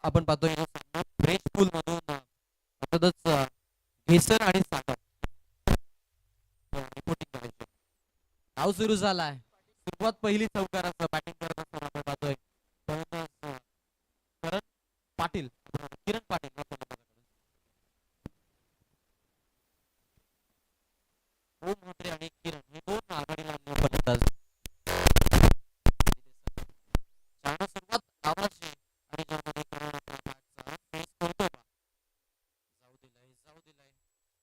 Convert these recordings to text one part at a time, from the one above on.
आपण पाहतोय फ्रेश पूल मधून घेसर आणि सागर रिपोर्टिंग करायचे. धाव सुरू झालाय. सुरुवात पहिली चौकाराचं बॅटिंग करत असताना आपण पाहतोय करण पाटील किरण पाटील या फलंदाजाकडून. ओम म्हात्रे आणि किरण हे दोन आघाडीला आणले फलंदाज. चांगला सुरुवात आवाजची आणि ज्यामध्ये करण आपल्या बॅटचा फेस करतो का जाऊ दिलाय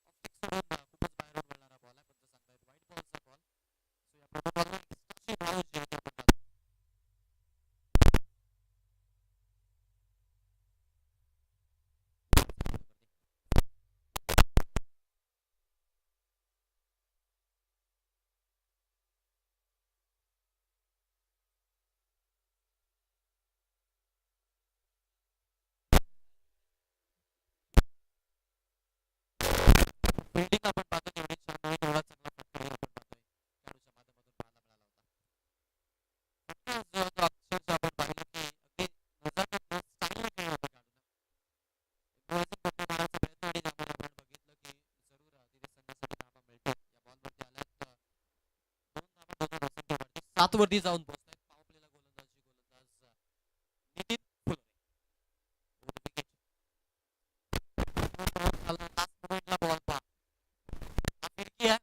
ऑफ सोडून खूपच बाहेरून बोलणारा बॉल आहे, पण तो सांगतायत वाईट बॉलचा बॉल. सो या प्रोटोकॉलवर कशी धाव जी आहे ती आपण पाहतो. फिल्डिंग आपण पाहतो तेवढी छान नाही, तेवढा चांगला फटका आपण पाहतोय खेळाडूच्या माध्यमातून पाहायला मिळाला होता. फटका जो होता अक्षरशः आपण पाहिलं की अगदी नजाकत चांगला खेळ होता खेळाडूला. डोळ्यातून फटका मारायचा प्रयत्न आणि त्यामध्ये आपण बघितलं की जरूर तिथे संघासाठी धावा मिळतो. या बॉलवरती आल्यात दोन धावा बघून असंख्य 7 वरती जाऊन पोहोचतायत. पॉवर प्लेला गोलंदाज Nitin Phulore over the wicket. Last मोमेंटला बॉल पहा हा फिरकी आहे.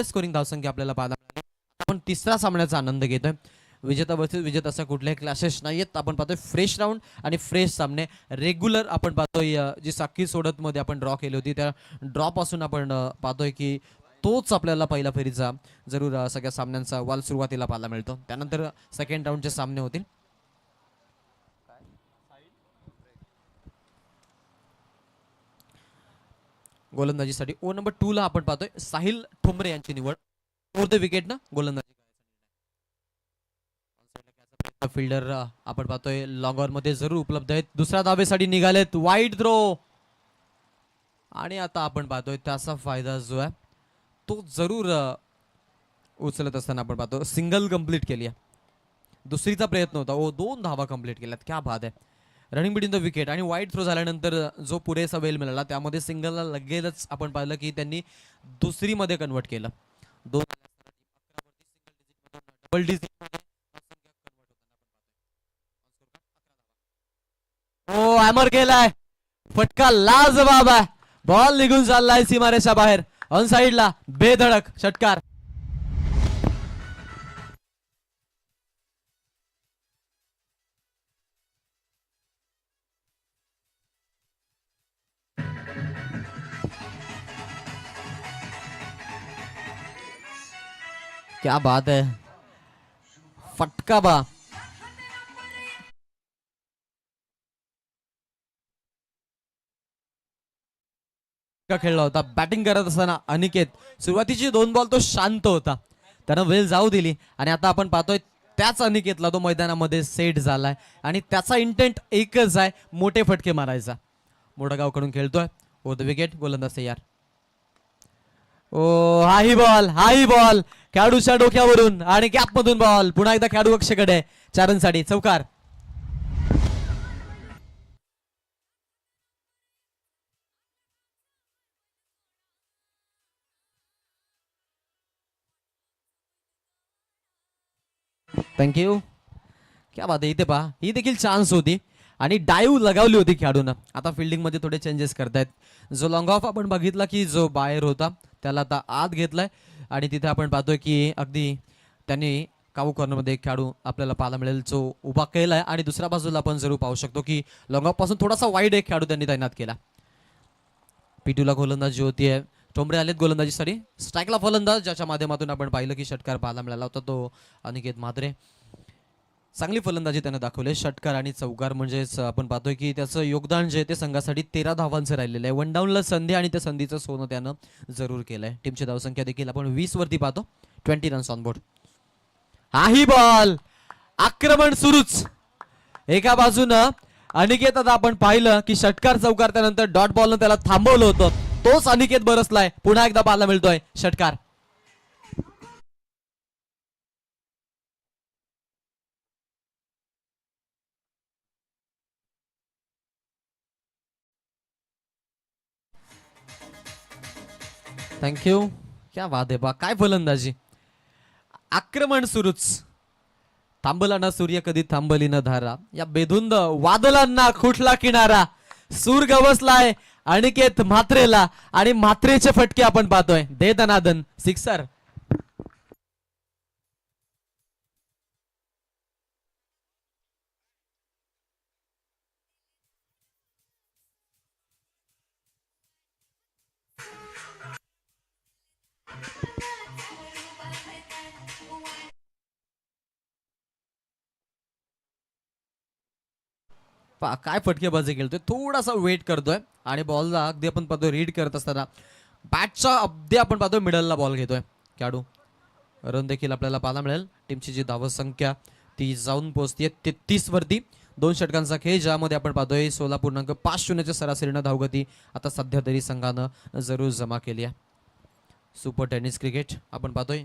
स्कोरिंग धावसंख्या आपल्याला पाहायला मिळाली. आपण तिसऱ्या सामन्याचा आनंद घेतोय. विजेता वर्सेस विजेता असा कुठल्याही क्लासेस नाहीयेत. आपण पाहतोय फ्रेश राऊंड आणि फ्रेश सामने रेग्युलर. आपण पाहतोय जी साखी सोडत मध्ये आपण ड्रॉ केली होती त्या ड्रॉ पासून आपण पाहतोय की तोच आपल्याला पहिला फेरीचा जरूर सगळ्या सामन्यांचा वाल सुरुवातीला पाहायला मिळतो. त्यानंतर सेकंड राऊंडचे सामने होतील. गोलंदाजीसाठी ओ नंबर 2 ला आपण पाहतोय साहिल ठोंबरे यांची निवड फोर द विकेट ना गोलंदाजी. फिल्डर आपण पाहतोय लॉंग ऑन मध्ये जरूर उपलब्ध आहेत. दुसऱ्या धावेसाठी निघालेत. वाईड थ्रो आणि आता आपण पाहतोय त्याचा फायदा जो आहे तो जरूर उचलत असताना आपण पाहतो सिंगल कंप्लीट केली आहे. दुसरीचा प्रयत्न होता. ओ 2 धावा कंप्लीट केल्यात. क्या बात आहे. रनिंग बिटवीन द विकेट आणि वाईड थ्रो झाल्यानंतर जो पुरेसा वेल मिळाला त्यामध्ये सिंगलला लगेचच आपण पाहिलं की त्यांनी दुसरीमध्ये कन्वर्ट केलं. दोन डबल डिजिट ओ हॅमर केलाय. फटका लाजवाब आहे. बॉल निघून चाललाय सीमारेषा बाहेर ऑन साइडला. बेधडक षटकार. क्या बात है. फटका बा. खेळला होता. बॅटिंग करत असताना अनिकेत सुरुवातीची 2 बॉल तो शांत होता. त्यानं वेल जाऊ दिली आणि आता आपण पाहतोय त्याच अनिकेतला तो मैदानामध्ये सेट झालाय आणि त्याचा इंटेंट एकच आहे मोठे फटके मारायचा. मोठगावकडून खेळतोय. ओ द विकेट गोलंदाज तयार. ओ हाही बॉल खेळाडूच्या डोक्यावरून आणि गॅप मधून बॉल पुन्हा एकदा खेळाडू अक्षकडे 4 रनसाठी चौकार. थँक्यू. क्या बात आहे. इथे पहा ही देखील चान्स होती आणि डाईव्ह लगावली होती खेळाडूनं. आता फिल्डिंग मध्ये थोडे चेंजेस करतायत. जो लॉंग ऑफ आपण बघितला की जो बाहेर होता त्याला आता आत घेतलाय आणि तिथे आपण पाहतोय की अगदी त्यांनी काऊ कॉर्नरमध्ये एक खेळाडू आपल्याला पाहायला मिळेल जो उभा केलाय आणि दुसऱ्या बाजूला आपण जरूर पाहू शकतो की लॉंग ऑफ पासून थोडासा वाईड एक खेळाडू त्यांनी तैनात केला. P2 ला गोलंदाजी होतीये. ठोंबरे आलेत गोलंदाजीसाठी. स्ट्राईकला फलंदाज ज्याच्या माध्यमातून आपण पाहिलं की षटकार पाहायला मिळाला होता तो अनिकेत म्हात्रे. चांगली फलंदाजी त्यानं दाखवली. षटकार आणि चौकार म्हणजेच आपण पाहतोय की त्याचं योगदान जे ते संघासाठी 13 धावांचं राहिलेलं आहे. 1 डाऊनला संधी आणि त्या संधीचं सोनं त्यानं जरूर केलंय. टीमची धावसंख्या देखील आपण 20 वरती पाहतो. 20 रन्स ऑन बोर्ड. हाही बॉल. आक्रमण सुरूच. एका बाजूनं अनिकेत आता आपण पाहिलं की षटकार चौकार त्यानंतर डॉट बॉलनं त्याला थांबवलं होतं. तोच अनिकेत बरसलाय. पुन्हा एकदा पाहायला मिळतोय षटकार. थँक्यू. क्या बात आहे बा. काय फलंदाजी. आक्रमण सुरूच. थांबला ना सूर्य कधी थांबली न धारा. या बेधुंद वादळांना कुठला किनारा. सूर गवसलाय अनिकेत म्हात्रेला आणि म्हात्रेचे फटके आपण पाहतोय. दे दनादन सिक्सर. काय फटकेबाजी खेळतोय. थोडासा वेट करतोय आणि बॉलला अगदी आपण पाहतोय रीड करत असताना बॅटच्या अगदी आपण पाहतोय मिडलला बॉल घेतोय खेळाडू. रन देखील आपल्याला पाहायला मिळेल. टीमची जी धावसंख्या ती जाऊन पोहोचतीये 33 वरती. 2 षटकांचा खेळ ज्यामध्ये आपण पाहतोय 16.50 सरासरीनं धावगती आता सध्या तरी संघानं जरूर जमा केली आहे. सुपर टेनिस क्रिकेट आपण पाहतोय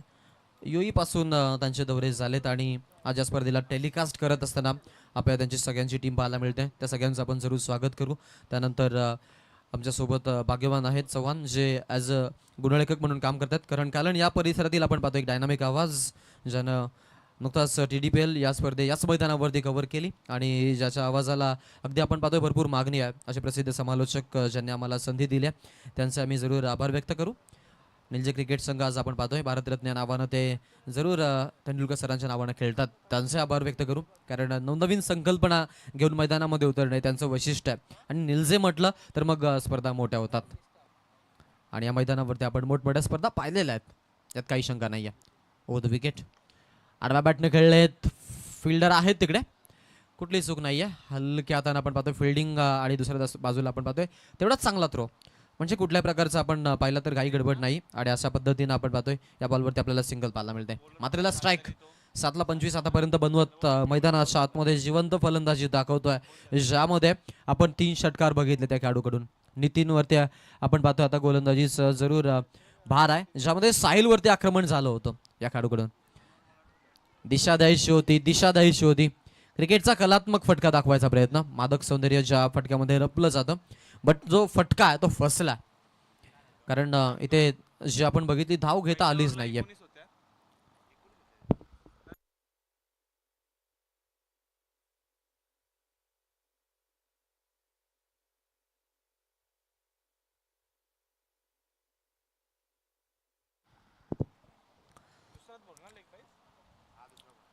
UAE पासून त्यांचे दौरे झालेत आणि आज या स्पर्धेला टेलिकास्ट करत असताना आपल्याला त्यांची सगळ्यांची टीम पाहायला मिळते. त्या सगळ्यांचं आपण जरूर स्वागत करू. त्यानंतर आमच्यासोबत भाग्यवान आहेत चव्हाण जे ॲज अ गुणलेखक म्हणून काम करतात. कारण कारण या परिसरातील आपण पाहतो एक डायनामिक आवाज ज्यानं नुकताच TDPL या स्पर्धे याच मैदानावरती कव्हर केली आणि ज्याच्या आवाजाला अगदी आपण पाहतोय भरपूर मागणी आहे. असे प्रसिद्ध समालोचक ज्यांनी आम्हाला संधी दिल्या त्यांचे आम्ही जरूर आभार व्यक्त करू. निलजे क्रिकेट संघ आज आपण पाहतोय भारतरत्न या नावानं ते जरूर तेंडुलकर सरांच्या नावानं खेळतात. त्यांचे आभार व्यक्त करू कारण नवनवीन संकल्पना घेऊन मैदानामध्ये उतरणे त्यांचं वैशिष्ट्य आहे. आणि निलजे म्हटलं तर मग स्पर्धा मोठ्या होतात आणि या मैदानावरती आपण मोठमोठ्या स्पर्धा पाहिलेल्या आहेत. त्यात काही शंका नाही आहे. ओ द विकेट. आडव्या बॅटने खेळलेत. फिल्डर आहेत तिकडे. कुठलीही चूक नाही आहे. हलक्या हाताने आपण पाहतोय फिल्डिंग आणि दुसऱ्या बाजूला आपण पाहतोय तेवढाच चांगला थ्रो. म्हणजे कुठल्याही प्रकारचं आपण पाहिलं तर काही गडबड नाही आणि अशा पद्धतीनं आपण पाहतोय या बॉलवरती आपल्याला सिंगल पाहायला मिळते. मात्र स्ट्राईक 7ला 25 आतापर्यंत बनवत मैदानाच्या आतमध्ये जिवंत फलंदाजी दाखवतोय, ज्यामध्ये आपण 3 षटकार बघितले त्या खेळाडूकडून. नितीनवरती आपण पाहतोय आता गोलंदाजीचं जरूर भार आहे, ज्यामध्ये साहिलवरती आक्रमण झालं होतं या खेळाडूकडून. दिशा द्यायची होती. क्रिकेटचा कलात्मक फटका दाखवायचा प्रयत्न, मादक सौंदर्य ज्या फटक्यामध्ये रपलं जातं, बट जो फटका आहे तो फसला. कारण इथे जी आपण बघितली धाव घेता आलीच नाहीये.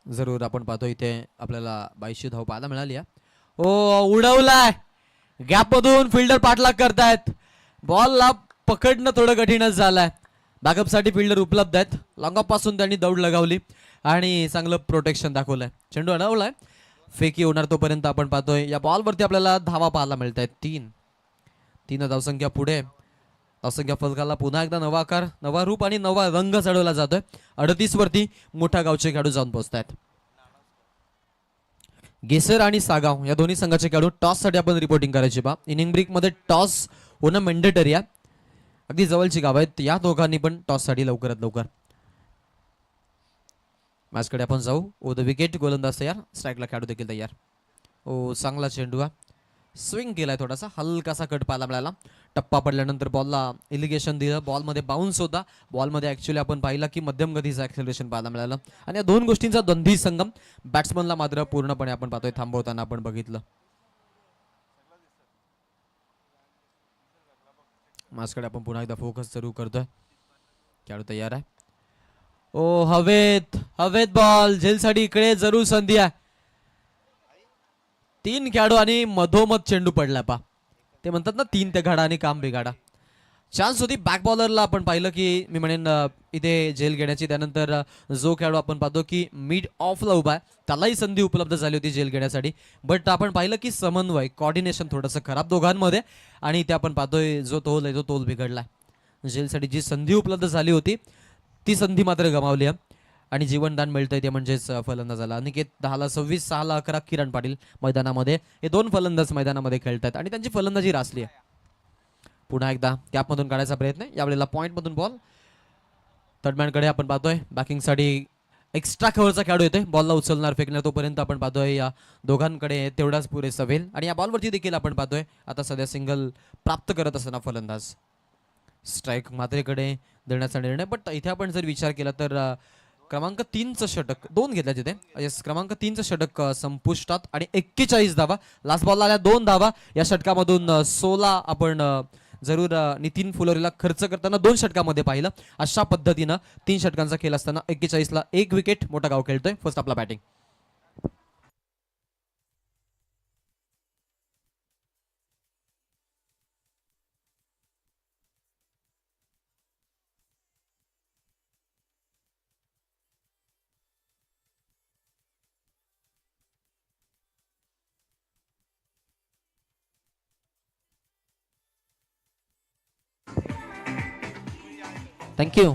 जरूर आपण पाहतो इथे आपल्याला 22 धाव पाहायला मिळाली आहे. ओ उडवलाय गॅप मधून फिल्डर पाठलाग करतायत. बॉलला पकडणं थोडं कठीणच झालंय. बॅकअप साठी फिल्डर उपलब्ध आहेत. लॉंग ऑफ पासून त्यांनी दौड लगावली आणि चांगलं प्रोटेक्शन दाखवलंय. चेंडू अडवलाय, फेकी होणार तोपर्यंत आपण पाहतोय या बॉलवरती आपल्याला धावा पाहायला मिळत आहेत. 3 धावसंख्या पुढे. धावसंख्या फलकाला पुन्हा एकदा नवा आकार, नवा रूप आणि नवा रंग चढवला जातोय. 38 वरती मोठा गावचे खेळाडू जाऊन पोहोचतायत. गेसर आणि सागाव या दोन्ही संघाचे खेळाडू टॉस साठी आपण रिपोर्टिंग करायची बा. इनिंग ब्रेक मध्ये टॉस होणं मॅन्डेटरी आहे. अगदी जवळची गाव आहेत या दोघांनी पण टॉस साठी लवकरात लवकर. मॅचकडे आपण जाऊ. ओ द विकेट, गोलंदाज तयार, स्ट्राईकला खेळाडू देखील तयार. ओ चांगला चेंडू, स्विंग केलाय, थोडासा हलकासा कट पाहायला मिळाला. टप्पा पडल्यानंतर बॉलला इलिगेशन दिलं, बॉलमध्ये बाउन्स होता. बॉलमध्ये ऍक्च्युली आपण पाहिलं की मध्यम गतीचं ऍक्सेलरेशन पाहायला मिळालं आणि या दोन गोष्टींचा द्वंद्वी संगम बॅट्समनला मात्र पूर्णपणे आपण पाहतोय थांबवताना आपण बघितलं. मॅचकडे आपण पुन्हा एकदा फोकस सुरू करतोय. खेळाडू तयार आहे. ओ हवेत हवेत बॉल, झेलसाठी इकडे जरूर संधी आहे. 3 खेळाडू आणि मधोमध चेंडू पडला पा. ते म्हणतात ना 3 ते घडा आणि काम बिघाडा. चान्स होती बॅक बॉलरला, आपण पाहिलं की मी म्हणेन इथे झेल घेण्याची. त्यानंतर जो खेळाडू आपण पाहतो की मिड ऑफला उभा आहे त्यालाही संधी उपलब्ध झाली होती झेल घेण्यासाठी. बट आपण पाहिलं की समन्वय, कॉर्डिनेशन थोडंसं खराब दोघांमध्ये आणि ते आपण पाहतोय जो तोल आहे तो तोल बिघडला. झेलसाठी जी संधी उपलब्ध झाली होती ती संधी मात्र गमावली आहे आणि जीवनदान मिळतंय ते म्हणजेच फलंदाजाला. अनिकेत 10ला 26, 6ला 11 किरण पाटील मैदानामध्ये. हे 2 फलंदाज मैदानामध्ये खेळतात आणि त्यांची फलंदाजी रासली आहे. पुन्हा एकदा कॅपमधून काढायचा प्रयत्न आहे. यावेळेला पॉईंटमधून बॉल थर्डमॅनकडे आपण पाहतोय. बॅकिंगसाठी एक्स्ट्रा कव्हरचा खेळाडू येतोय. बॉलला उचलणार, फेकणार तोपर्यंत आपण पाहतोय या दोघांकडे तेवढाच पुरेसा वेल. आणि या बॉलवरती देखील आपण पाहतोय आता सध्या सिंगल प्राप्त करत असताना फलंदाज. स्ट्राईक मात्रेकडे देण्याचा निर्णय. बट इथे आपण जर विचार केला तर क्रमांक 3चं षटक 2 घेतल्या तिथे. येस, क्रमांक 3चं षटक संपुष्टात आणि 41 धावा. लास्ट बॉलला आल्या 2 धावा. या षटकामधून 16 आपण जरूर नितीन फुलोरीला खर्च करताना 2 षटकामध्ये पाहिलं. अशा पद्धतीनं 3 षटकांचा खेळ असताना 41ला 1 विकेट. मोठा गाव खेळतोय. फर्स्ट आपला बॅटिंग. थँक्यू.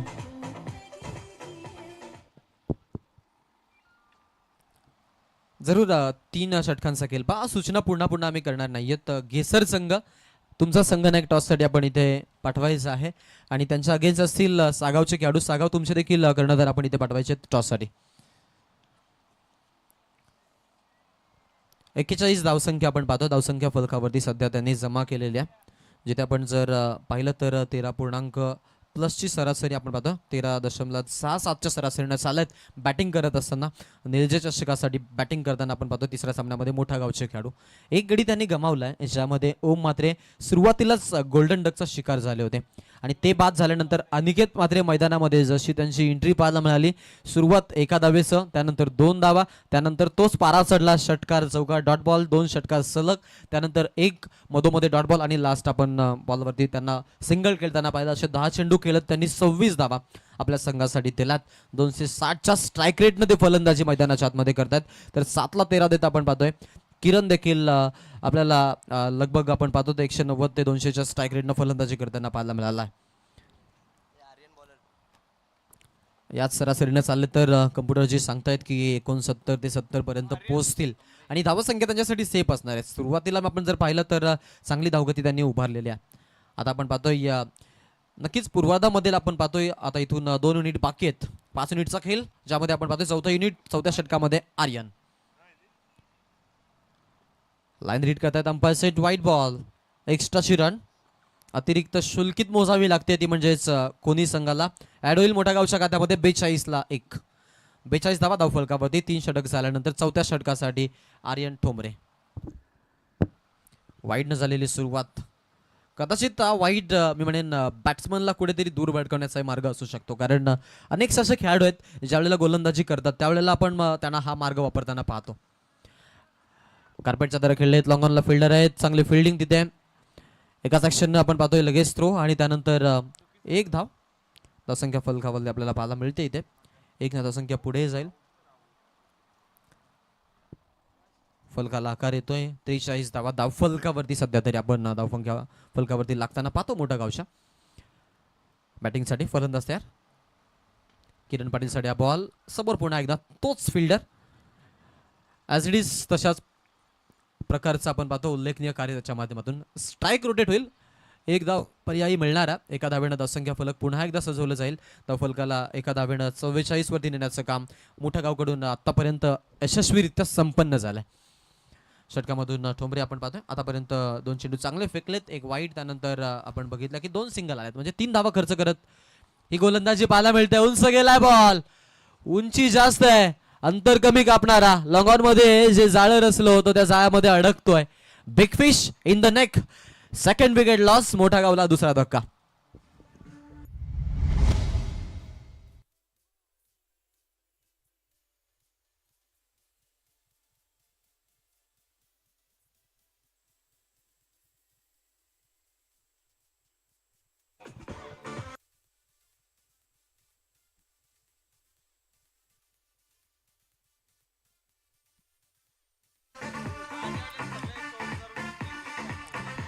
जरूर 3 षटकांचा खेळ पहा. सूचना पुन्हा आम्ही करणार नाहीयेत. घेसर संघ, तुमचा संघनायक टॉससाठी आपण इथे पाठवायचा आहे आणि त्यांच्या अगेन्स्ट असतील सागावचे खेळाडू. सागाव तुमचे देखील कर्णधार आपण इथे पाठवायचे टॉससाठी. 41 धावसंख्या आपण पाहतो. धावसंख्या फलकावरती सध्या त्यांनी जमा केलेल्या, जिथे आपण जर पाहिलं तर 13+ सरासरी आपण पाहतो. 13.67च्या सरासरीने चालत बॅटिंग करत असताना निलजे चषकासाठी बॅटिंग करताना आपण पाहतो तिसऱ्या सामन्यामध्ये मोठा गावचे खेळाडू. 1 गडी त्यांनी गमावलाय, ज्यामध्ये ओम मात्रे सुरुवातीलाच गोल्डन डकचा शिकार झाले होते आणि ते बाद झाल्यानंतर अनिकेत मात्रे मैदानामध्ये जशी त्यांची एंट्री पाहायला मिळाली. सुरुवात 1 धावेसह, त्यानंतर 2 धावा, त्यानंतर तोच पारा चढला. षटकार, चौकार, डॉट बॉल, 2 षटकार सलग, त्यानंतर 1 मधोमध्ये डॉट बॉल आणि लास्ट आपण बॉलवरती त्यांना सिंगल खेळताना पाहिलं. असे 10 चेंडू खेळत त्यांनी 26 धावा आपल्या संघासाठी दिलात. 260च्या स्ट्राईक रेटनं ते फलंदाजी मैदानाच्या आतमध्ये करतात. तर 7ला 13 देत आपण पाहतोय किरण देखील आपल्याला लगभग आपण पाहतो 190 ते 200च्या स्ट्राईक रेटनं फलंदाजी करताना पाहायला मिळाला आहे. याच सरासरीने चालले तर कम्प्युटरजी सांगतायत की 69 ते 70 पर्यंत पोहोचतील आणि धावसंख्या त्यांच्यासाठी सेफ असणार आहे. सुरुवातीला आपण जर पाहिलं तर चांगली धावगती त्यांनी उभारलेली आहे. आता आपण पाहतोय नक्कीच पूर्वार्धामध्ये आपण पाहतोय आता इथून 2 युनिट बाकी आहेत. 5 युनिटचा खेळ ज्यामध्ये आपण पाहतोय चौथा युनिट चौथ्या षटकामध्ये आर्यन लाईन रीड करतायत अंपायर सेट व्हाईट बॉल एक्स्ट्राची रन अतिरिक्त शुल्कित मोजावी लागते ती म्हणजेच कोणी संघाला ऍड होईल मोठ्या गावच्या खात्यामध्ये 42ला 1 42 धावा धावफलकावरती 3 षटक झाल्यानंतर चौथ्या षटकासाठी आर्यन ठोंबरे वाईड न झालेली सुरुवात कदाचित वाईट मी म्हणेन बॅट्समनला कुठेतरी दूर भटकवण्याचा मार्ग असू शकतो कारण अनेक असे खेळाडू आहेत ज्यावेळेला गोलंदाजी करतात त्यावेळेला आपण त्यांना हा मार्ग वापरताना पाहतो. कार्पेटच्या दर खेळले आहेत लॉंग ऑनला फिल्डर आहेत चांगली फिल्डिंग तिथे एका सेक्शनने आपण पाहतोय लगेच थ्रो आणि त्यानंतर एक धाव धावसंख्या फलकावरती आपल्याला पाहायला मिळते इथे एक धावसंख्या पुढे जाईल फलकाला आकार येतोय 43 धावा धाव फलकावरती सध्या तरी आपण धावसंख्या फलकावरती लागताना पाहतो मोठा गावच्या बॅटिंगसाठी फलंदाज तयार किरण पाटील साठी हा बॉल समोर पुन्हा एकदा तोच फिल्डर ॲज इट इज तशाच प्रकारचा आपण पाहतो उल्लेखनीय कार्य त्याच्या माध्यमातून स्ट्राईक रोटेट होईल एक धाव पर्यायी मिळणारा एका धावेनं धावसंख्या फलक पुन्हा एकदा सजवलं जाईल धाव फलकाला एका धावेनं 44 वरती नेण्याचं काम मोठ्या गावकडून आतापर्यंत यशस्वीरित्या संपन्न झालंय. षटकामधून ठोंबरे आपण पाहतोय आतापर्यंत 2 चेंडू चांगले फेकलेत एक वाईट त्यानंतर आपण बघितलं की 2 सिंगल आलेत म्हणजे 3 धावा खर्च करत ही गोलंदाजी पाहायला मिळते. उंच गेलाय बॉल उंची जास्त आहे अंतर कमी कापणारा लॉंग ऑन मध्ये जे जाळं रचलं होतं त्या जाळ्यामध्ये अडकतोय big fish in the net second wicket loss मोठा गावला दुसरा धक्का.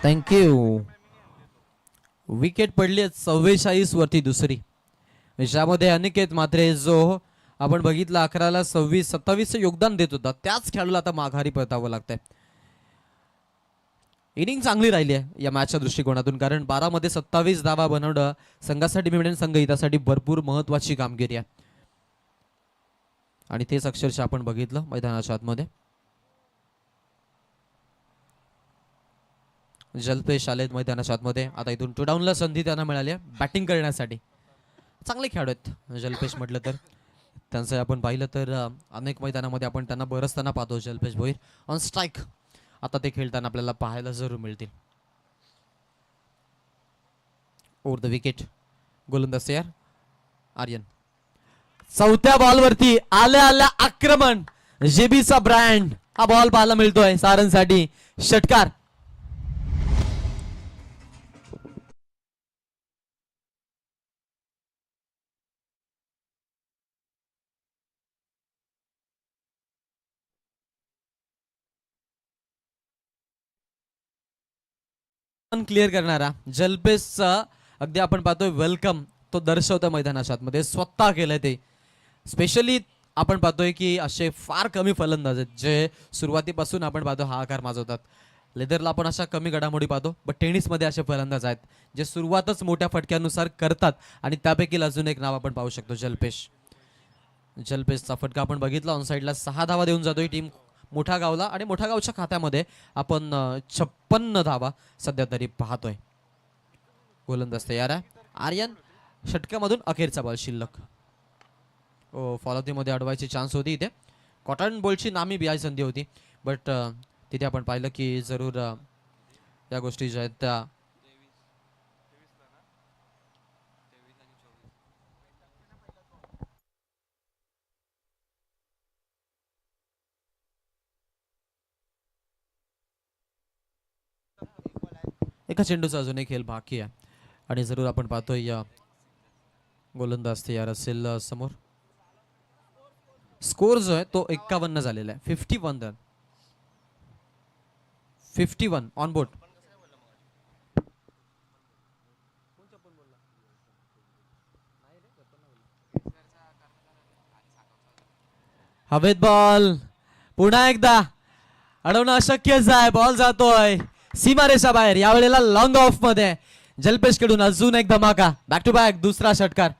थँक्यू विकेट पडली 44 वरती दुसरी ज्यामध्ये अनिकेत मात्रे जो आपण बघितला 11ला 26 27 योगदान देत होता त्याच खेळाडूला आता माघारी परतावं लागतंय. इनिंग चांगली राहिली आहे या मॅचच्या दृष्टिकोनातून कारण 12 मध्ये 27 धावा बनवणं संघासाठी मी म्हणेन संघ हितासाठी भरपूर महत्वाची कामगिरी आहे आणि तेच अक्षरशः आपण बघितलं मैदानाच्या आतमध्ये जल्पेश आलेत मैदानाच्या आतमध्ये आता इथून टू डाऊनला संधी त्यांना मिळाली आहे बॅटिंग करण्यासाठी चांगले खेळाडू आहेत जल्पेश म्हटलं तर त्यांचं आपण पाहिलं तर अनेक मैदानामध्ये आपण त्यांना बरसताना पाहतो. जल्पेश भोईर ऑन स्ट्राईक आता ते खेळताना आपल्याला पाहायला जरूर मिळतील. ओव्हर द विकेट गोलंदाज तयार आर्यन चौथ्या बॉलवरती आल्या आल्या आक्रमण जेबीचा ब्रँड हा बॉल पाहायला मिळतोय सारंगसाठी षटकार क्लिअर करणारा जल्पेशचा अगदी आपण पाहतोय वेलकम तो दर्शवतो मैदानाच्या आतमध्ये स्वतः केलंय ते स्पेशली आपण पाहतोय की असे फार कमी फलंदाज आहेत जे सुरुवातीपासून आपण पाहतो हा आकार माजवतात. लेदरला आपण अशा कमी घडामोडी पाहतो पण टेनिसमध्ये असे फलंदाज आहेत जे सुरुवातच मोठ्या फटक्यानुसार करतात आणि त्यापैकी अजून एक नाव आपण पाहू शकतो जल्पेश. जल्पेशचा फटका आपण बघितला ऑन साईडला 6 धावा देऊन जातोय टीम मोठा गावला आणि मोठा गावच्या खात्यामध्ये आपण 56 धावा सध्या तरी पाहतोय. गोलंदाज तयार आहे आर्यन षटकामधून अखेरचा बॉल शिल्लक फॉलोमध्ये अडवायची चान्स होती इथे कॉटन बॉलची नामी बिहाय संधी होती बट तिथे आपण पाहिलं की जरूर या गोष्टी ज्या आहेत त्या एका चेंडूचा अजूनही खेळ बाकी आहे आणि जरूर आपण पाहतोय या गोलंदाज तयार असेल समोर स्कोर जो आहे तो 51 झालेला आहे 51 रन 51 ऑन बोर्ड. हवेत बॉल पुन्हा एकदा अडवणं अशक्यच आहे. बॉल जातोय सीमारेषा बाहेर. यावेळेला लॉंग ऑफ मध्ये जल्पेश कडून अजून एक धमाका. बॅक टू बॅक दुसरा षटकार.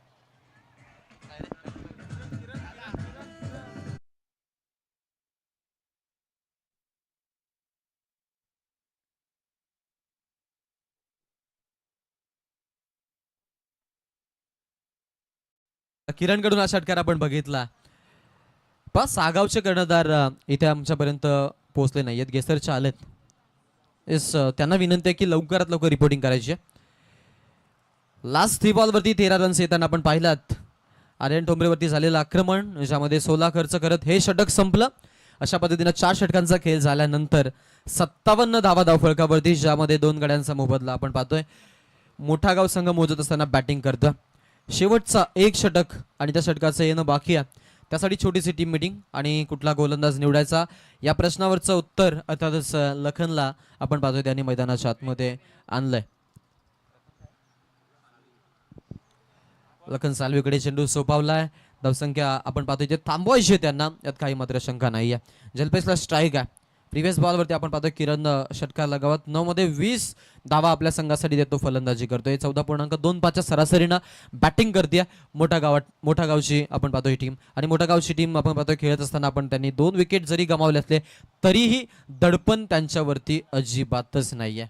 किरण कडून हा षटकार आपण बघितला. पाच सागावचे कर्णधार इथे आमच्यापर्यंत पोहोचले नाहीयेत. गेसरच्या आलेत. त्यांना विनंती आहे की लवकरात लवकर रिपोर्टिंग करायची आहे. लास्ट 3 बॉलवरती 13 रन्स येताना आपण पाहिलात. आर्यन ठोंबरेवरती झालेलं आक्रमण ज्यामध्ये 16 खर्च करत हे षटक संपलं. अशा पद्धतीनं 4 षटकांचा खेळ झाल्यानंतर 57 धावा धावफलकावरती ज्यामध्ये 2 गड्यांचा मोबदला आपण पाहतोय. मोठा गाव संघ मोजत असताना बॅटिंग करतं. शेवटचा एक षटक आणि त्या षटकाचं येणं बाकी आहे. त्यासाठी छोटीशी टीम मीटिंग आणि कुठला गोलंदाज निवडायचा या प्रश्नावरचं उत्तर अर्थातच लखनला आपण पाहतोय त्यांनी मैदानाच्या आतमध्ये आणलंय. लखन सालवीकडे चेंडू सोपावलाय. धावसंख्या आपण पाहतोय जे थांबवायची त्यांना यात काही मात्र शंका नाही आहे. जलपेशला स्ट्राईक आहे. प्रिव्हियस बॉलवरती आपण पाहतोय किरण षटकार लगावत 9 मध्ये 20 धावा आपल्या संघासाठी देतो. फलंदाजी करतोय. 14.25च्या सरासरीनं बॅटिंग करते मोठा गावची आपण पाहतोय टीम. आणि मोठा गावची टीम आपण पाहतोय खेळत असताना आपण त्यांनी 2 विकेट जरी गमावले असले तरीही दडपण त्यांच्यावरती अजिबातच नाहीये.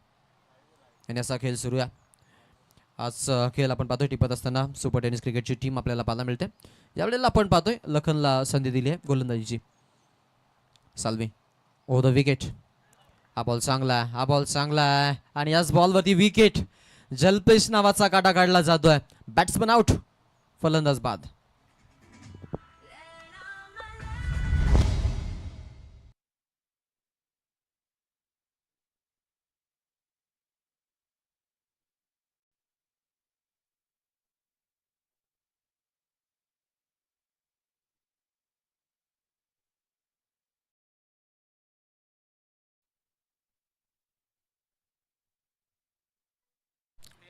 आणि असा खेळ सुरू आहे. आज खेळ आपण पाहतोय टिपत असताना सुपर टेनिस क्रिकेटची टीम आपल्याला पाहायला मिळते. यावेळेला आपण पाहतोय लखनला संधी दिली आहे गोलंदाजीची. साल्वी ओ द विकेट. हा बॉल चांगला आहे. हा बॉल चांगला आहे आणि याच बॉलवरती विकेट. जलपेश नावाचा काटा काढला जातोय. Batsman out. फलंदाज बाद.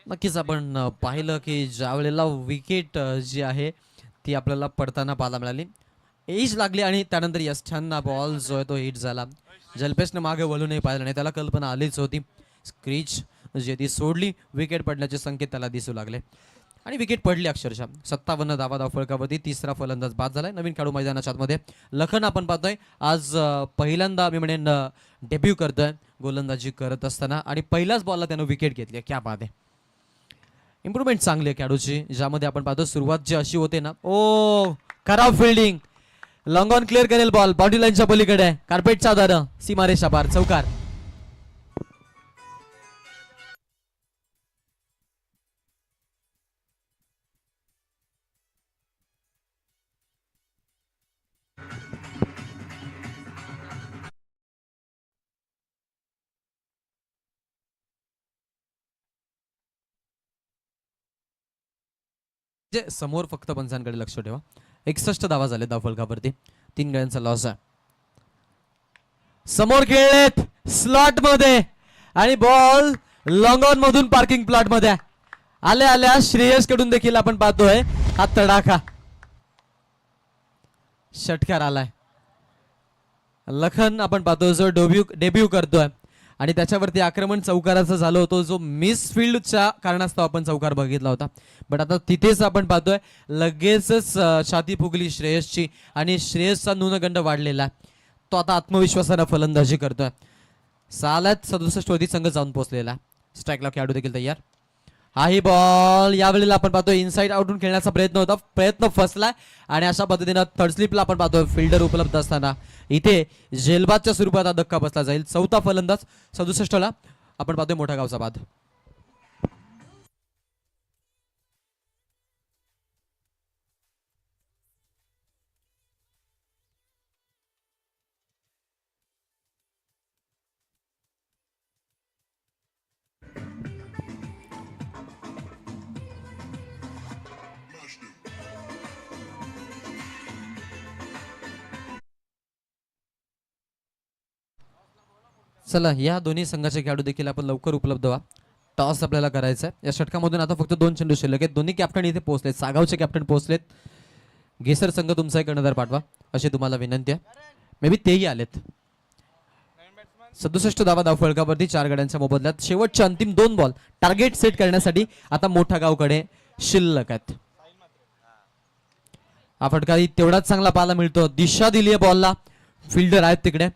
नक्कीच आपण पाहिलं की ज्या वेळेला विकेट जी आहे ती आपल्याला पडताना पाहायला मिळाली. एज लागली आणि त्यानंतर यष्ठांना बॉल जो आहे तो हिट झाला. जलपेशने मागे वळूनही पाहिलं नाही. त्याला कल्पना आलीच होती. स्क्रीच जी ती सोडली. विकेट पडण्याचे संकेत त्याला दिसू लागले आणि विकेट पडली अक्षरशः. 57 धावा धावफलकावरती तिसरा फलंदाज बाद झालाय. नवीन खेळाडू मैदानाच्या आतमध्ये लखन आपण पाहतोय आज पहिल्यांदा मी म्हणेन डेब्यू करतोय गोलंदाजी करत असताना आणि पहिल्याच बॉलला त्यानं विकेट घेतली. क्या बात आहे. इम्प्रुव्हमेंट चांगली आहे खेळाडूची. ज्यामध्ये आपण पाहतो सुरुवात जी अशी होते ना. ओ खराब फिल्डिंग. लॉंग ऑन क्लिअर करेल बॉल. बाउंड्री लाईनच्या पलीकडे कार्पेटच्या आधार सीमारेषा पार. चौकार. समोर फक्त पंचांकडे लक्ष ठेवा. 61 धावा झाले धावफलकावरती. 3 गड्यांचा लॉस आहे. समोर खेळलेत स्लॉट मध्ये आणि बॉल लॉंग ऑन मधून पार्किंग प्लॉट मध्ये आल्या श्रेयस कडून देखील आपण पाहतोय हा तडाखा. षटकार आलाय. लखन आपण पाहतोय जो डेब्यू करतोय आणि त्याच्यावरती आक्रमण चौकाराचं झालं होतं. जो मिस फील्डच्या कारणास्तव आपण चौकार बघितला होता. बट आता तिथेच आपण पाहतोय लगेचच छाती फुगली श्रेयसची आणि श्रेयसचा न्यूनगंड वाढलेला. तो आता आत्मविश्वासाने फलंदाजी करतोय. सालात 67 वरती संघ जाऊन पोहोचलेला. स्ट्राईकला खेळाडू देखील तयार. हाही बॉल यावेळेला आपण पाहतोय इनसाइड आउटून खेळण्याचा प्रयत्न होता. प्रयत्न फसलाय आणि अशा पद्धतीनं थर्ड स्लिपला आपण पाहतोय फिल्डर उपलब्ध असताना इथे झेलबादच्या स्वरूपात हा धक्का बसला जाईल. चौथा फलंदाज 67ला आपण पाहतोय मोठा गावचा बाद. चला या दोन्ही संघाचे खेळाडू देखील आपण लवकर उपलब्ध व्हा. टॉस आपल्याला करायचा आहे. या षटकामधून आता फक्त 2 चेंडू शिल्लक आहेत. दोन्ही कॅप्टन इथे पोहोचलेत. सागावचे कॅप्टन पोहोचलेत. घेसर संघ तुमचा एक कर्णधार पाठवा अशी तुम्हाला विनंती आहे. मे बी तेही आलेत. 67 धावा धाव फलकावरती 4 गड्यांच्या मोबदल्यात. शेवटचे अंतिम 2 बॉल टार्गेट सेट करण्यासाठी आता मोठा गावकडे शिल्लक आहेत. हा फटकारी तेवढाच चांगला पाहायला मिळतो. दिशा दिली आहे बॉलला. फिल्डर आहेत तिकडे.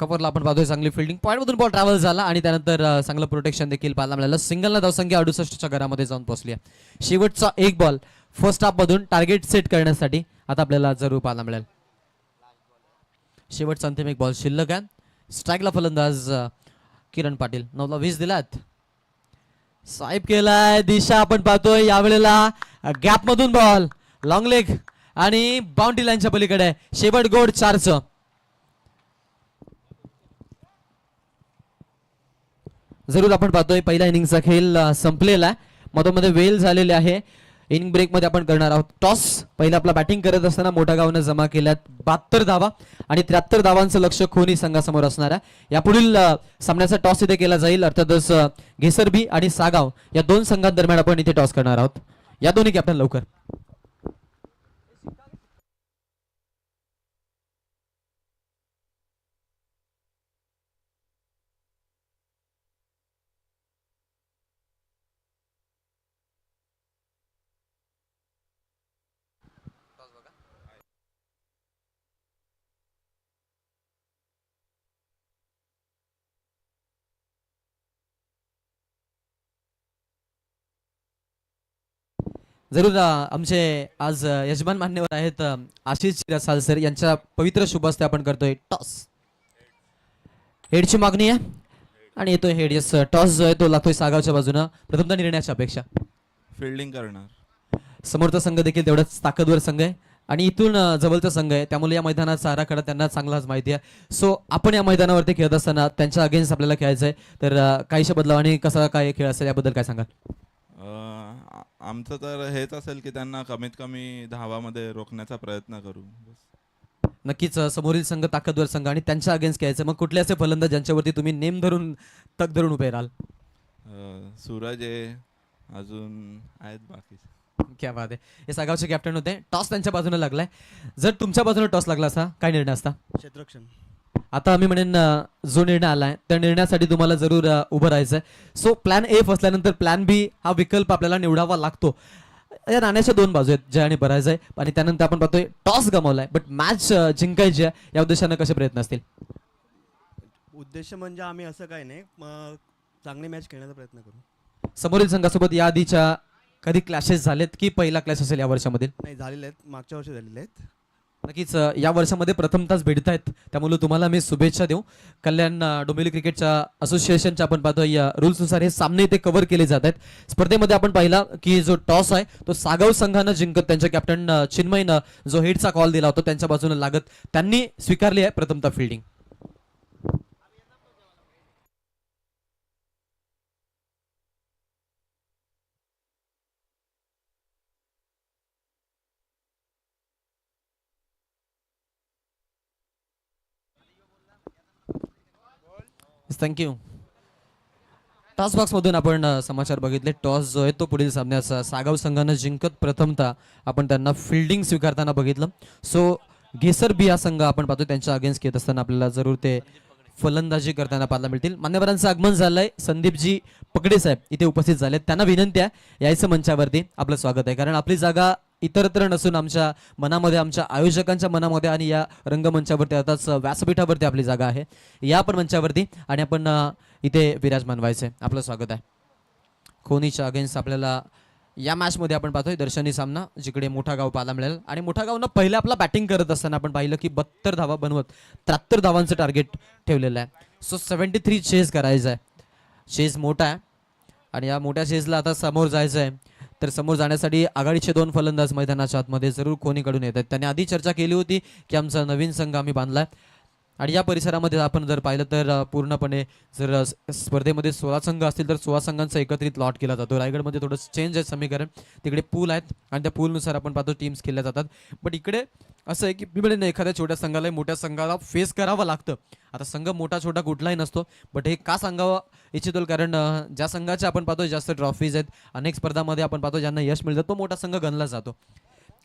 कव्हरला आपण पाहतोय चांगली फिल्डिंग. पॉईंट मधून बॉल ट्रॅव्हल झाला आणि त्यानंतर चांगलं प्रोटेक्शन देखील पाहायला मिळालं. सिंगलला धावसंख्या 68च्या घरामध्ये जाऊन पोहोचली आहे. शेवटचा एक बॉल फर्स्ट हाफ मधून टार्गेट सेट करण्यासाठी आता आपल्याला जरूर पाहायला मिळेल. शेवटचा अंतिम एक बॉल शिल्लक आहे. स्ट्राईकला फलंदाज किरण पाटील. 9ला 20 दिलात. साहेब केलाय. दिशा आपण पाहतोय यावेळेला गॅप मधून बॉल लॉंग लेग आणि बाउंड्री लाईनच्या पलीकडे. शेवट गोड 4चं. जरूर आपण पाहतोय पहिल्या इनिंगचा खेळ संपलेला आहे. मधोमध्ये वेल झालेले आहे. इनिंग ब्रेक मध्ये आपण करणार आहोत टॉस. पहिला आपला बॅटिंग करत असताना मोठा गावनं जमा केल्यात 72 धावा आणि 73 धावांचं लक्ष खोनी संघासमोर असणार आहे. यापुढील सामन्याचा टॉस इथे केला जाईल. अर्थातच घेसरबी आणि सागाव या 2 संघांदरम्यान आपण इथे टॉस करणार आहोत. या दोन्ही कॅप्टन लवकर. जरूर आमचे आज यजमान मान्यवर आहेत आशिष रसाल सर यांच्या पवित्र शुभ हस्ते आपण करतोय टॉस. हेडची मागणी आहे आणि येतोय हेड. यस टॉस जो आहे तो लागतोय सागावच्या बाजूनं. प्रथमतः निर्णयाची अपेक्षा. फिल्डिंग करणार. समोरचा संघ देखील तेवढाच ताकदवर संघ आहे आणि इथून जवळचा संघ आहे. त्यामुळे या मैदानाचा आराखडा त्यांना चांगलाच माहिती आहे. सो आपण या मैदानावरती खेळत असताना त्यांच्या अगेन्स्ट आपल्याला खेळायचं आहे. तर काहीशा बदलाव आणि कसा काय खेळ असेल याबद्दल काय सांगाल? आमचं तर हेच असेल की त्यांना कमीत कमी धावामध्ये रोखण्याचा प्रयत्न करू. नक्कीच समोरील संघ ताकदवर संघ आणि त्यांच्या अगेन्स्ट खेळायचं. मग कुठले असे फलंदाज ज्यांच्यावरती तुम्ही नेम धरून तक धरून उभे राहाल? सूरज आहे, अजून आहेत बाकी. क्या बात आहे. हे सागावचे कॅप्टन होते. टॉस त्यांच्या बाजूने लागलाय. जर तुमच्या बाजूने टॉस लागला असता काय निर्णय असता? क्षेत्ररक्षण. आता आम्ही म्हणेन जो निर्णय आलाय त्या निर्णयासाठी तुम्हाला जरूर उभं राहायचंय. सो प्लॅन ए फसल्यानंतर प्लॅन बी हा विकल्प आपल्याला निवडावा लागतो. या नाण्याच्या 2 बाजू आहेत, जय आणि पराजय. आणि त्यानंतर आपण पाहतोय टॉस गमावलाय बट मॅच जिंकायची आहे. या उद्देशाने कसे प्रयत्न असतील? उद्देश म्हणजे आम्ही असं काही नाही, मग चांगली मॅच खेळण्याचा प्रयत्न करू. समोरील संघासोबत या आधीच्या कधी क्लॅशेस झालेत की पहिला क्लॅश असेल या वर्षामध्ये? नाही, झालेले आहेत, मागच्या वर्षी झालेले आहेत. नक्कीच या वर्षामध्ये प्रथमताच भेटत आहेत. त्यामुळे तुम्हाला मी शुभेच्छा देऊ. कल्याण डोंबिवली क्रिकेटच्या असोसिएशनच्या आपण पाहतोय रूल्सनुसार हे सामने इथे कव्हर केले जात आहेत. स्पर्धेमध्ये आपण पाहिला की जो टॉस आहे तो सागाव संघानं जिंकत त्यांच्या कॅप्टन चिन्मयनं जो हेडचा कॉल दिला होता त्यांच्या बाजूने लागत त्यांनी स्वीकारली आहे प्रथमतः फिल्डिंग. थँक्यू. टॉस बॉक्स मधून आपण समाचार बघितले. टॉस जो आहे तो पुढील सामन्याचा सागाव संघानं जिंकत प्रथमतः आपण त्यांना फिल्डिंग स्वीकारताना बघितलं. सो घेसर बी हा संघ आपण पाहतो त्यांच्या अगेन्स्ट घेत असताना आपल्याला जरूर ते फलंदाजी करताना पाहायला मिळतील. मान्यवरांचं आगमन झालंय. संदीपजी पकडे साहेब इथे उपस्थित झाले. त्यांना विनंती आहे यायचं मंचावरती. आपलं स्वागत आहे. कारण आपली जागा इतरत्र नसून आमच्या मनामध्ये, आमच्या आयोजकांच्या मनामध्ये आणि या रंगमंचावरती अर्थात व्यासपीठावरती आपली जागा आहे. या पण मंचावरती आणि आपण इथे विराजमान व्हायचंय. आपलं स्वागत आहे. खोनीच्या अगेन्स्ट आपल्याला या मॅचमध्ये आपण पाहतोय दर्शनी सामना जिकडे मोठा गाव पाहायला मिळेल. आणि मोठा गावनं पहिला आपला बॅटिंग करत असताना आपण पाहिलं की 72 धावा बनवत 73 धावांचं टार्गेट ठेवलेलं आहे. सो 73 चेस करायचं आहे. चेस मोठा आहे आणि या मोठ्या चेसला आता समोर जायचं आहे. तर समोर जाण्यासाठी आघाडीचे 2 फलंदाज मैदानाच्या आतमध्ये जरूर कोणीकडून येत आहेत. त्यांनी आधी चर्चा केली होती की आमचा नवीन संघ आम्ही बांधलाय. आणि या परिसरामध्ये आपण जर पाहिलं तर पूर्णपणे जर स्पर्धेमध्ये 16 संघ असतील तर 16 संघांचा एकत्रित लॉट केला जातो. रायगडमध्ये थोडंसं चेंज आहे समीकरण, तिकडे पूल आहेत आणि त्या पूलनुसार आपण पाहतो टीम्स खेळल्या जातात. बट इकडे असं आहे की म्हणजे एखाद्या छोट्या संघाला मोठ्या संघाला फेस करावं लागतं. आता संघ मोठा छोटा कुठलाही नसतो, बट हे का सांगावं इच्छितो कारण ज्या संघाचे आपण पाहतो जास्त ट्रॉफीज आहेत, अनेक स्पर्धामध्ये आपण पाहतो ज्यांना यश मिळतं तो मोठा संघ गणला जातो.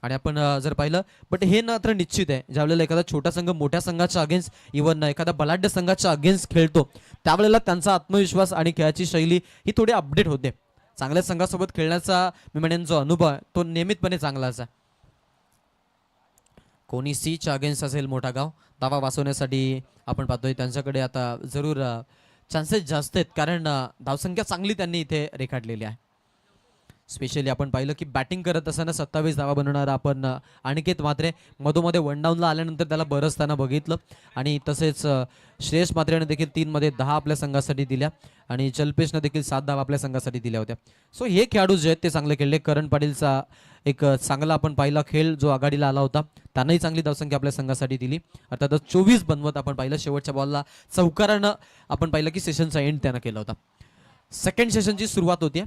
आणि आपण जर पाहिलं बट हे मात्र निश्चित आहे, ज्यावेळेला एखादा छोटा संघ मोठ्या संघाच्या अगेन्स्ट इव्हन एखादा बलाढ्य संघाच्या अगेन्स्ट खेळतो त्यावेळेला त्यांचा आत्मविश्वास आणि खेळाची शैली ही थोडी अपडेट होते. चांगल्या संघासोबत खेळण्याचा मी म्हणेन जो अनुभव आहे तो नियमितपणे चांगला असा. कोणी सीच्या अगेन्स्ट असेल मोठा गाव, दावा वाचवण्यासाठी आपण पाहतोय त्यांच्याकडे आता जरूर चान्सेस जास्त आहेत कारण धावसंख्या चांगली त्यांनी इथे रेखाटलेली आहे. स्पेशली आपण पाहिलं की बॅटिंग करत असताना 27 धावा बनवणारा आपण अनिकेत म्हात्रे मधोमध्ये वन डाऊनला आल्यानंतर त्याला बरसताना बघितलं आणि तसेच श्रेयस म्हात्रेने देखील 3 मध्ये 10 आपल्या संघासाठी दिल्या आणि जल्पेशने देखील 7 धावा आपल्या संघासाठी दिल्या होत्या. सो हे खेळाडू जे आहेत ते चांगले खेळले. करण पाटीलचा एक चांगला आपण पाहिला खेळ जो आघाडीला आला होता, त्यांनाही चांगली धावसंख्या आपल्या संघासाठी दिली. अर्थातच 24 बनवत आपण पाहिलं. शेवटच्या बॉलला चौकारानं आपण पाहिलं की सेशनचा एंड त्यानं केला होता. सेकंड सेशनची सुरुवात होती.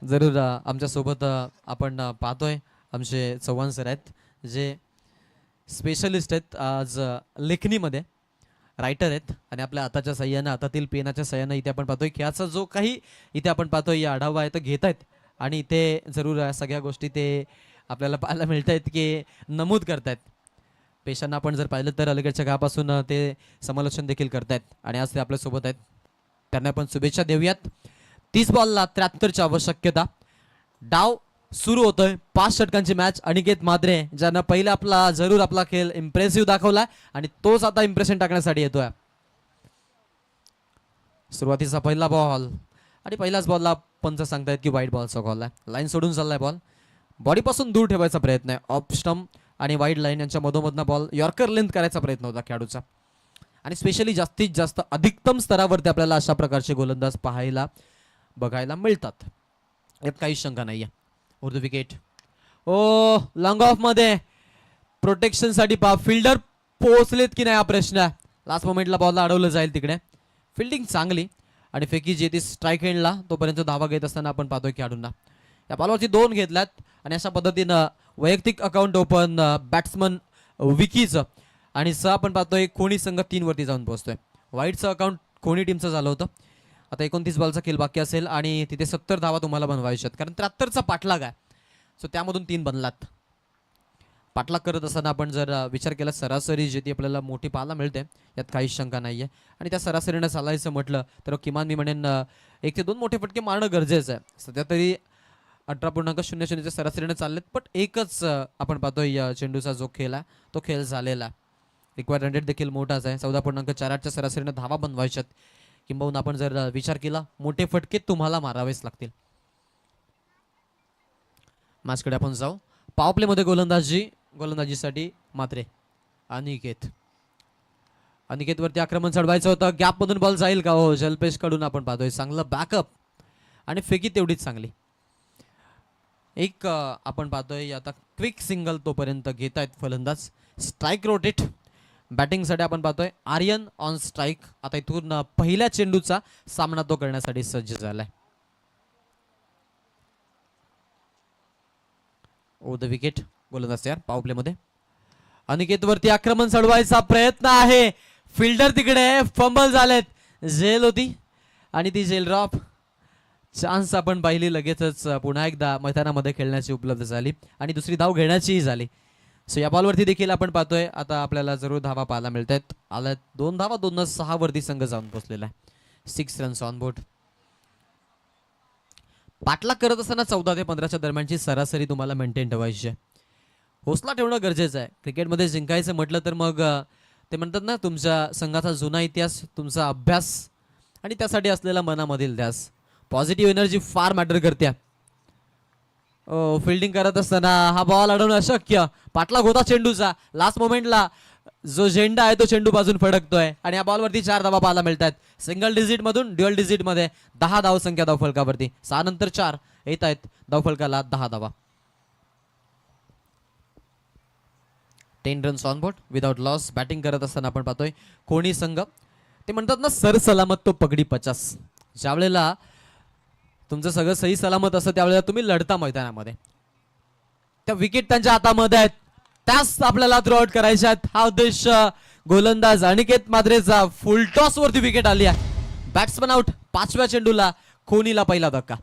जरूर आमच्या सोबत आपण पाहतोय आमचे चव्हाण सर आहेत जे स्पेशलिस्ट आहेत आज लेखणीमध्ये, रायटर आहेत आणि आपल्या हाताच्या सहाय्यानं हातातील पेनाच्या सहाय्यानं इथे आपण पाहतोय खेळाचा जो काही इथे आपण पाहतोय या आढावा आहे तो घेत आहेत आणि इथे जरूर सगळ्या गोष्टी ते आपल्याला पाहायला मिळत आहेत की नमूद करतायत. पेशांना आपण जर पाहिलं तर अलीकडच्या काळापासून ते समालोचन देखील करतायत आणि आज ते आपल्यासोबत आहेत. त्यांना आपण शुभेच्छा देऊयात. 30 बॉलला 73ची आवश्यकता. डाव सुरू होतोय. 5 षटकांची मॅच. अनिकेत म्हात्रे ज्यांना पहिला आपला खेळ इम्प्रेसिव्ह दाखवलाय आणि तोच आता इम्प्रेशन टाकण्यासाठी येतोय. सुरुवातीचा पहिला बॉल आणि पहिल्याच बॉलला पंच सांगतायत की वाईट बॉलचा कॉल आहे. लाईन सोडून चाललाय बॉल. बॉडीपासून दूर ठेवायचा प्रयत्न आहे. ऑफ स्टंप आणि वाईड लाईन यांच्या मधोमधनं बॉल यॉर्कर लेंथ करायचा प्रयत्न होता खेळाडूचा आणि स्पेशली जास्तीत जास्त अधिकतम स्तरावरती आपल्याला अशा प्रकारचे गोलंदाज बघायला मिळतात. यात काही शंका नाही आहे. Urdu wicket. O long of मध्ये प्रोटेक्शनसाठी फिल्डर पोहोचलेत की नाही हा प्रश्न आहे. लास्ट मोमेंटला बॉलला अडवलं जाईल तिकडे. फिल्डिंग चांगली आणि फेकी जे ती स्ट्राईक एंडला तोपर्यंत धावा घेत असताना आपण पाहतोय खेळाडूंना. या बॉलवरती 2 घेतल्यात आणि अशा पद्धतीनं वैयक्तिक अकाउंट ओपन बॅट्समन विकीचं आणि आपण पाहतोय खोणी संघ 3 वरती जाऊन पोहोचतोय. वाईटचं अकाउंट खोणी टीमचं झालं होतं. आता 29 बॉलचा खेळ बाकी असेल आणि तिथे 70 धावा तुम्हाला बनवायच्या आहेत कारण 73चा पाठलाग आहे. सो त्यामधून 3 बनलात. पाठलाग करत असताना आपण जर विचार केला सरासरी जे ती आपल्याला मोठी पाहायला मिळते यात काही शंका नाही आहे आणि त्या सरासरीनं चालायचं म्हटलं तर किमान मी म्हणेन 1 ते 2 मोठे फटके मारणं गरजेचं आहे. सध्या तरी 18.00 सरासरीने चाललेत पण एकच आपण पाहतोय चेंडूचा जो खेळ आहे तो खेळ झालेला. रिक्वायर्ड रन रेट देखील मोठाच आहे. 14.48च्या सरासरीने धावा बनवायच्यात. किंबहुना आपण जर विचार केला मोठे फटके तुम्हाला मारावेच लागतील. मॅचकडे आपण जाऊ. पॉवर प्लेमध्ये गोलंदाजीसाठी म्हात्रे. अनिकेत वरती आक्रमण चढवायचं होतं. गॅप मधून बॉल जाईल का? हो, जल्पेश कडून आपण पाहतोय चांगलं बॅकअप आणि फेकी तेवढीच चांगली. एक आपण पाहतोय आता क्विक सिंगल तोपर्यंत घेत आहेत फलंदाज. स्ट्राईक रोटेट बॅटिंगसाठी आपण पाहतोय आर्यन ऑन स्ट्राईक. आता इथून पहिल्या चेंडूचा सामना तो करण्यासाठी सज्ज झालाय. ओ द विकेट गोलंदाज यार पॉवर प्लेमध्ये. अनिकेत वरती आक्रमण चढवायचा प्रयत्न आहे. फिल्डर तिकडे फंबल झालेत. झेल होती आणि ती झेल ड्रॉप. चान्स आपण पाहिली लगेचच पुन्हा एकदा मैदानामध्ये खेळण्याची उपलब्ध झाली आणि दुसरी धाव घेण्याचीही झाली. सो या बॉलवरती देखील आपण पाहतोय आता आपल्याला जरूर धावा पाहायला मिळत आहेत. आल्या 2 धावा 2-6 वरती संघ जाऊन पोहोचलेला आहे. 6 रन्स ऑन बोर्ड. पाठलाग करत असताना 14 ते 15च्या दरम्यानची सरासरी तुम्हाला मेंटेन ठेवायची आहे. हौसला ठेवणं गरजेचं आहे. क्रिकेटमध्ये जिंकायचं म्हटलं तर मग ते म्हणतात ना तुमच्या संघाचा जुना इतिहास, तुमचा अभ्यास आणि त्यासाठी असलेला मनामधील ध्यास. पॉझिटिव्ह एनर्जी फार मॅटर करते. फिल्डिंग करत असताना हा बॉल अडवणं अशक्य. पाठलाग होता चेंडूचा. लास्ट मोमेंटला जो झेंडा आहे तो चेंडू बाजून फडकतोय आणि या बॉलवरती 4 धावा पाहायला मिळतात. सिंगल डिजिट मधून ड्युअल डिजिट मध्ये 10 धाव संख्या धावफलकावरती. 6 नंतर 4 येत आहेत धावफलकाला 10 धावा. 10 runs on board without loss. Batting करत असताना आपण पाहतोय कोणी संघ, ते म्हणतात ना सर सलामत तो पगडी 50. ज्या वेळेला तुमचं सगळं सही सलामत असतं त्यावेळेला तुम्ही लढता मैदानामध्ये. त्या विकेट त्यांच्या हातामध्ये आहेत, त्याच आपल्याला थ्रो आउट करायच्या आहेत. हा उद्देश गोलंदाज अनिकेत माद्रेचा. फुल टॉस वरती विकेट आली आहे. Batsman out. 5व्या चेंडूला कोहलीला पहिला धक्का.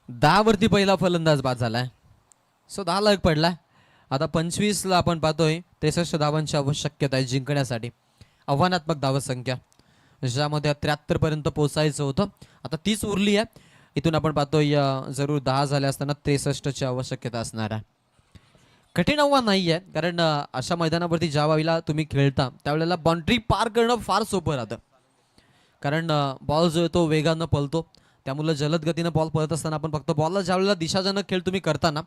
दहा वरती पहिला फलंदाज बाद झालाय. सो 10 ला एक पडलाय. आता 25 ला आपण पाहतोय 63 धावांची आवश्यकता आहे जिंकण्यासाठी. आव्हानात्मक धावसंख्या ज्यामध्ये 73 पर्यंत पोहोचायचं होतं, आता 30 उरली आहे. इथून आपण पाहतोय जरूर 10 झाले असताना 63 ची आवश्यकता असणार आहे. कठीण आव्हान नाही आहे, कारण अशा मैदानावरती ज्या वेळेला तुम्ही खेळता त्यावेळेला बाउंड्री पार करणं फार सोपं राहतं, कारण बॉल जो आहे तो वेगानं पळतो. त्यामुळे जलद गतीनं बॉल पळत असताना आपण फक्त बॉलला ज्या वेळेला दिशाजनक खेळ तुम्ही करताना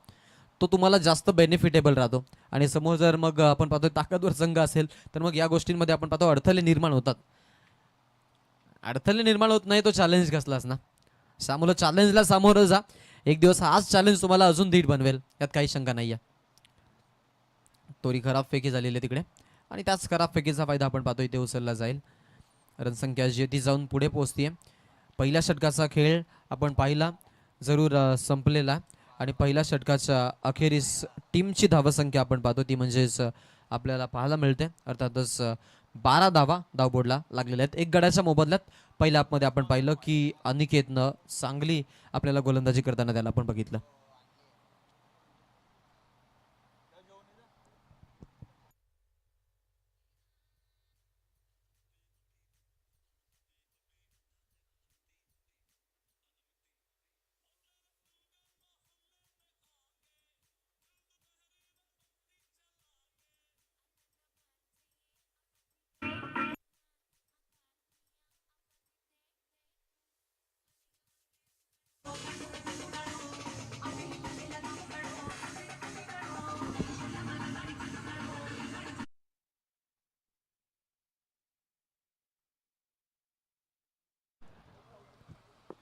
तो तुम्हाला जास्त बेनिफिटेबल राहतो. आणि समोर जर मग आपण पाहतोय ताकदवर संघ असेल तर मग या गोष्टींमध्ये आपण पाहतो अडथळे निर्माण होतात. अडथळे निर्माण होत नाही तो चॅलेंज कसलाच ना. त्यामुळे चॅलेंजला सामोरं जा. एक दिवस हाच चॅलेंज तुम्हाला अजून धीट बनवेल, यात काही शंका नाही आहे. तोरी खराब फेकी झालेली आहे तिकडे, आणि त्याच खराब फेकीचा फायदा आपण पाहतोय ते उचलला जाईल. रनसंख्या जी ती जाऊन पुढे पोहोचतीये. पहिल्या षटकाचा खेळ आपण पाहिला जरूर संपलेला, आणि पहिल्या षटकाच्या अखेरीस टीमची धावसंख्या आपण पाहतो ती म्हणजेच आपल्याला पाहायला मिळते. अर्थातच 12 धावा धावबोर्डला लागलेल्या आहेत. एक गड्याच्या मोबदल्यात पहिल्या हाफमध्ये आपण पाहिलं की अनिकेतनं चांगली आपल्याला गोलंदाजी करताना त्याला आपण बघितलं.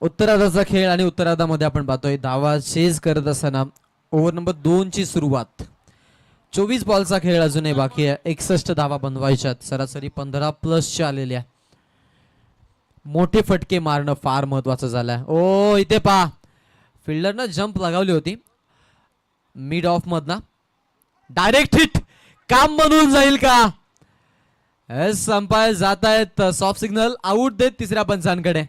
उत्तरार्धाचा खेळ, आणि उत्तरार्धामध्ये आपण पाहतोय धावा चेज करत असताना ओव्हर नंबर 2 ची सुरुवात. 24 बॉलचा खेळ अजूनही बाकी आहे. 61 धावा बनवायच्यात. सरासरी 15+ आलेल्या. मोठे फटके मारणं फार महत्वाचं झालंय. ओ इथे पहा, फिल्डरनं जंप लगावली होती मिड ऑफ मधना. डायरेक्ट हिट काम बनवून जाईल का? अंपायर जात आहेत सॉफ्ट सिग्नल आउट देत तिसऱ्या पंचांकडे.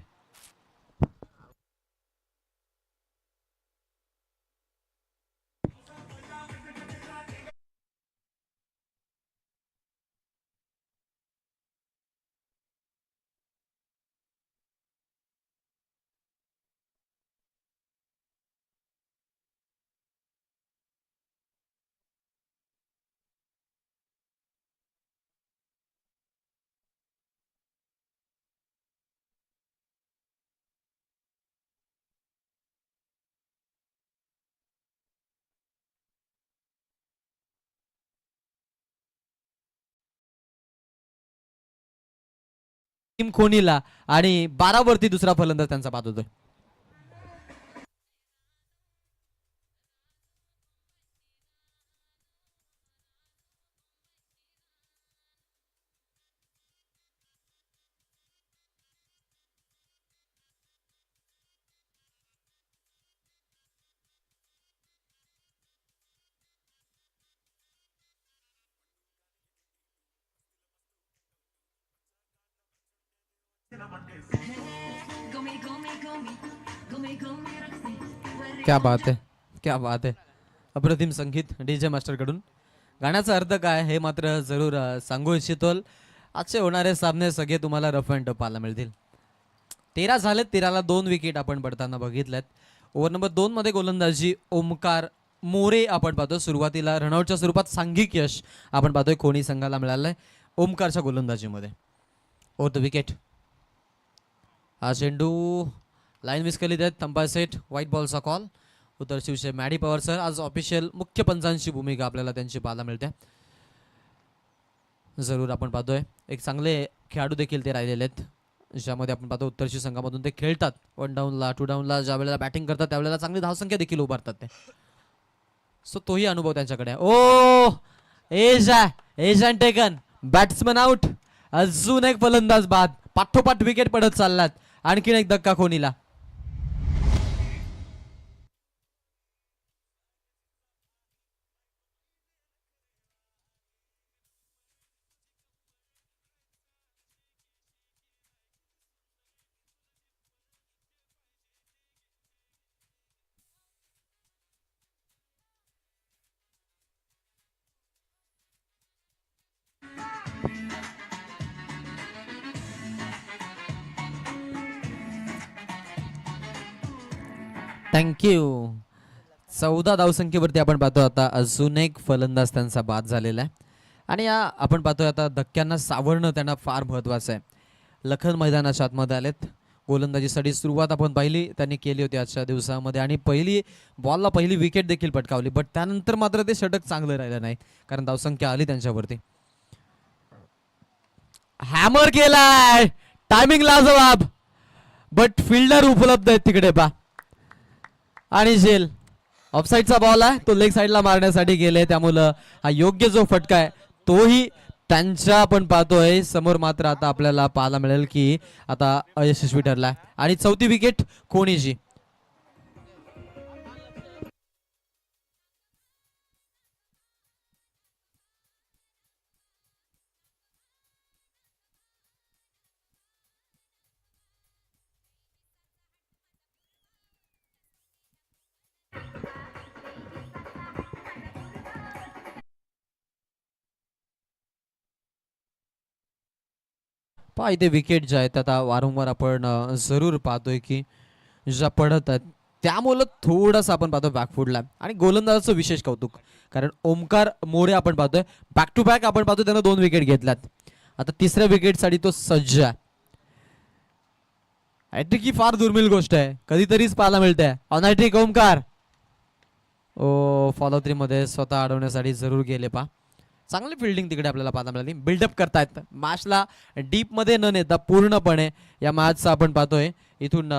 टीम कोहलीला, आणि 12 वरती दुसरा फलंदाज त्यांचा बाद होतोय. क्या बात है, क्या बात है. अप्रतिम संगीत डीजे मास्टर कडून. गाण्याचा अर्थ काय हे मात्र जरूर सांगू इच्छितो. आजचे होणारे सामने सगळे तुम्हाला रफ अँड टफ पाहायला मिळतील. 13 झालेत. 13ला 2 विकेट आपण पडताना बघितल्यात. ओव्हर नंबर 2 मध्ये गोलंदाजी ओमकार मोरे आपण पाहतो. सुरुवातीला रनआउटच्या स्वरूपात सांघिक यश आपण पाहतोय कोणी संघाला मिळालंय ओमकारच्या गोलंदाजीमध्ये. Over the wicket. हा चेंडू लाईन मिस केली आहेत तंबा सेट व्हाईट बॉलचा कॉल. उत्तर शिवशे मॅडी पवार सर आज ऑफिशियल मुख्य पंचांची भूमिका आपल्याला त्यांची पाहायला मिळते. जरूर आपण पाहतोय एक चांगले खेळाडू देखील ते राहिलेले आहेत, ज्यामध्ये आपण पाहतो उत्तरशी संघामधून ते खेळतात. 1 डाऊनला 2 डाऊनला ज्या वेळेला बॅटिंग करतात त्यावेळेला चांगली धावसंख्या देखील उभारतात ते. सो तोही अनुभव त्यांच्याकडे आहे. Oh edge and taken batsman out. अजून एक फलंदाज बाद. पाठोपाठ विकेट पडत चाललात. आणखीन एक धक्का कोहलीला. थँक्यू. 14 धावसंख्येवरती आपण पाहतो आता अजून एक फलंदाज त्यांचा बाद झालेला आहे. आणि या आपण पाहतोय आता धक्क्यांना सावरणं त्यांना फार महत्त्वाचं आहे. लखन मैदानाच्या आतमध्ये आलेत. गोलंदाजीसाठी सुरुवात आपण पाहिली त्यांनी केली होती आजच्या दिवसामध्ये आणि पहिली बॉलला पहिली विकेट देखील पटकावली. बट त्यानंतर मात्र ते षटक चांगलं राहिलं नाही कारण धावसंख्या आली त्यांच्यावरती. हॅमर केलाय टायमिंग लाजवाब. बट फिल्डर उपलब्ध आहेत तिकडे पा. आणि जेल ऑफसाईडचा बॉल आहे तो लेग साईडला मारण्यासाठी गेले, त्यामुळं हा योग्य जो फटका आहे तोही त्यांच्या आपण पाहतोय समोर. मात्र आता आपल्याला पाहायला मिळेल की आता अयशस्वी ठरलाय. आणि 4थी विकेट कोहलीची. पहा इथे विकेट ज्या आहेत आता वारंवार आपण जरूर पाहतोय की ज्या पडत आहेत त्यामुळं थोडंसं आपण पाहतो बॅकफुटला. आणि गोलंदाजाचं विशेष कौतुक कारण ओमकार मोरे आपण पाहतोय बॅक टू बॅक आपण पाहतो त्यानं 2 विकेट घेतल्यात. आता 3ऱ्या विकेटसाठी तो सज्ज आहे. हॅट्रिक ही फार दुर्मिळ गोष्ट आहे, कधीतरीच पाहायला मिळते. On hat trick Omkar. ओ फॉलो 3 मध्ये स्वतः अडवण्यासाठी जरूर गेले पा. चांगली फिल्डिंग तिकडे आपल्याला पाहायला मिळाली. बिल्डअप करतायत मॅचला डीप मध्ये न नेता पूर्णपणे या मॅचचा आपण पाहतोय इथून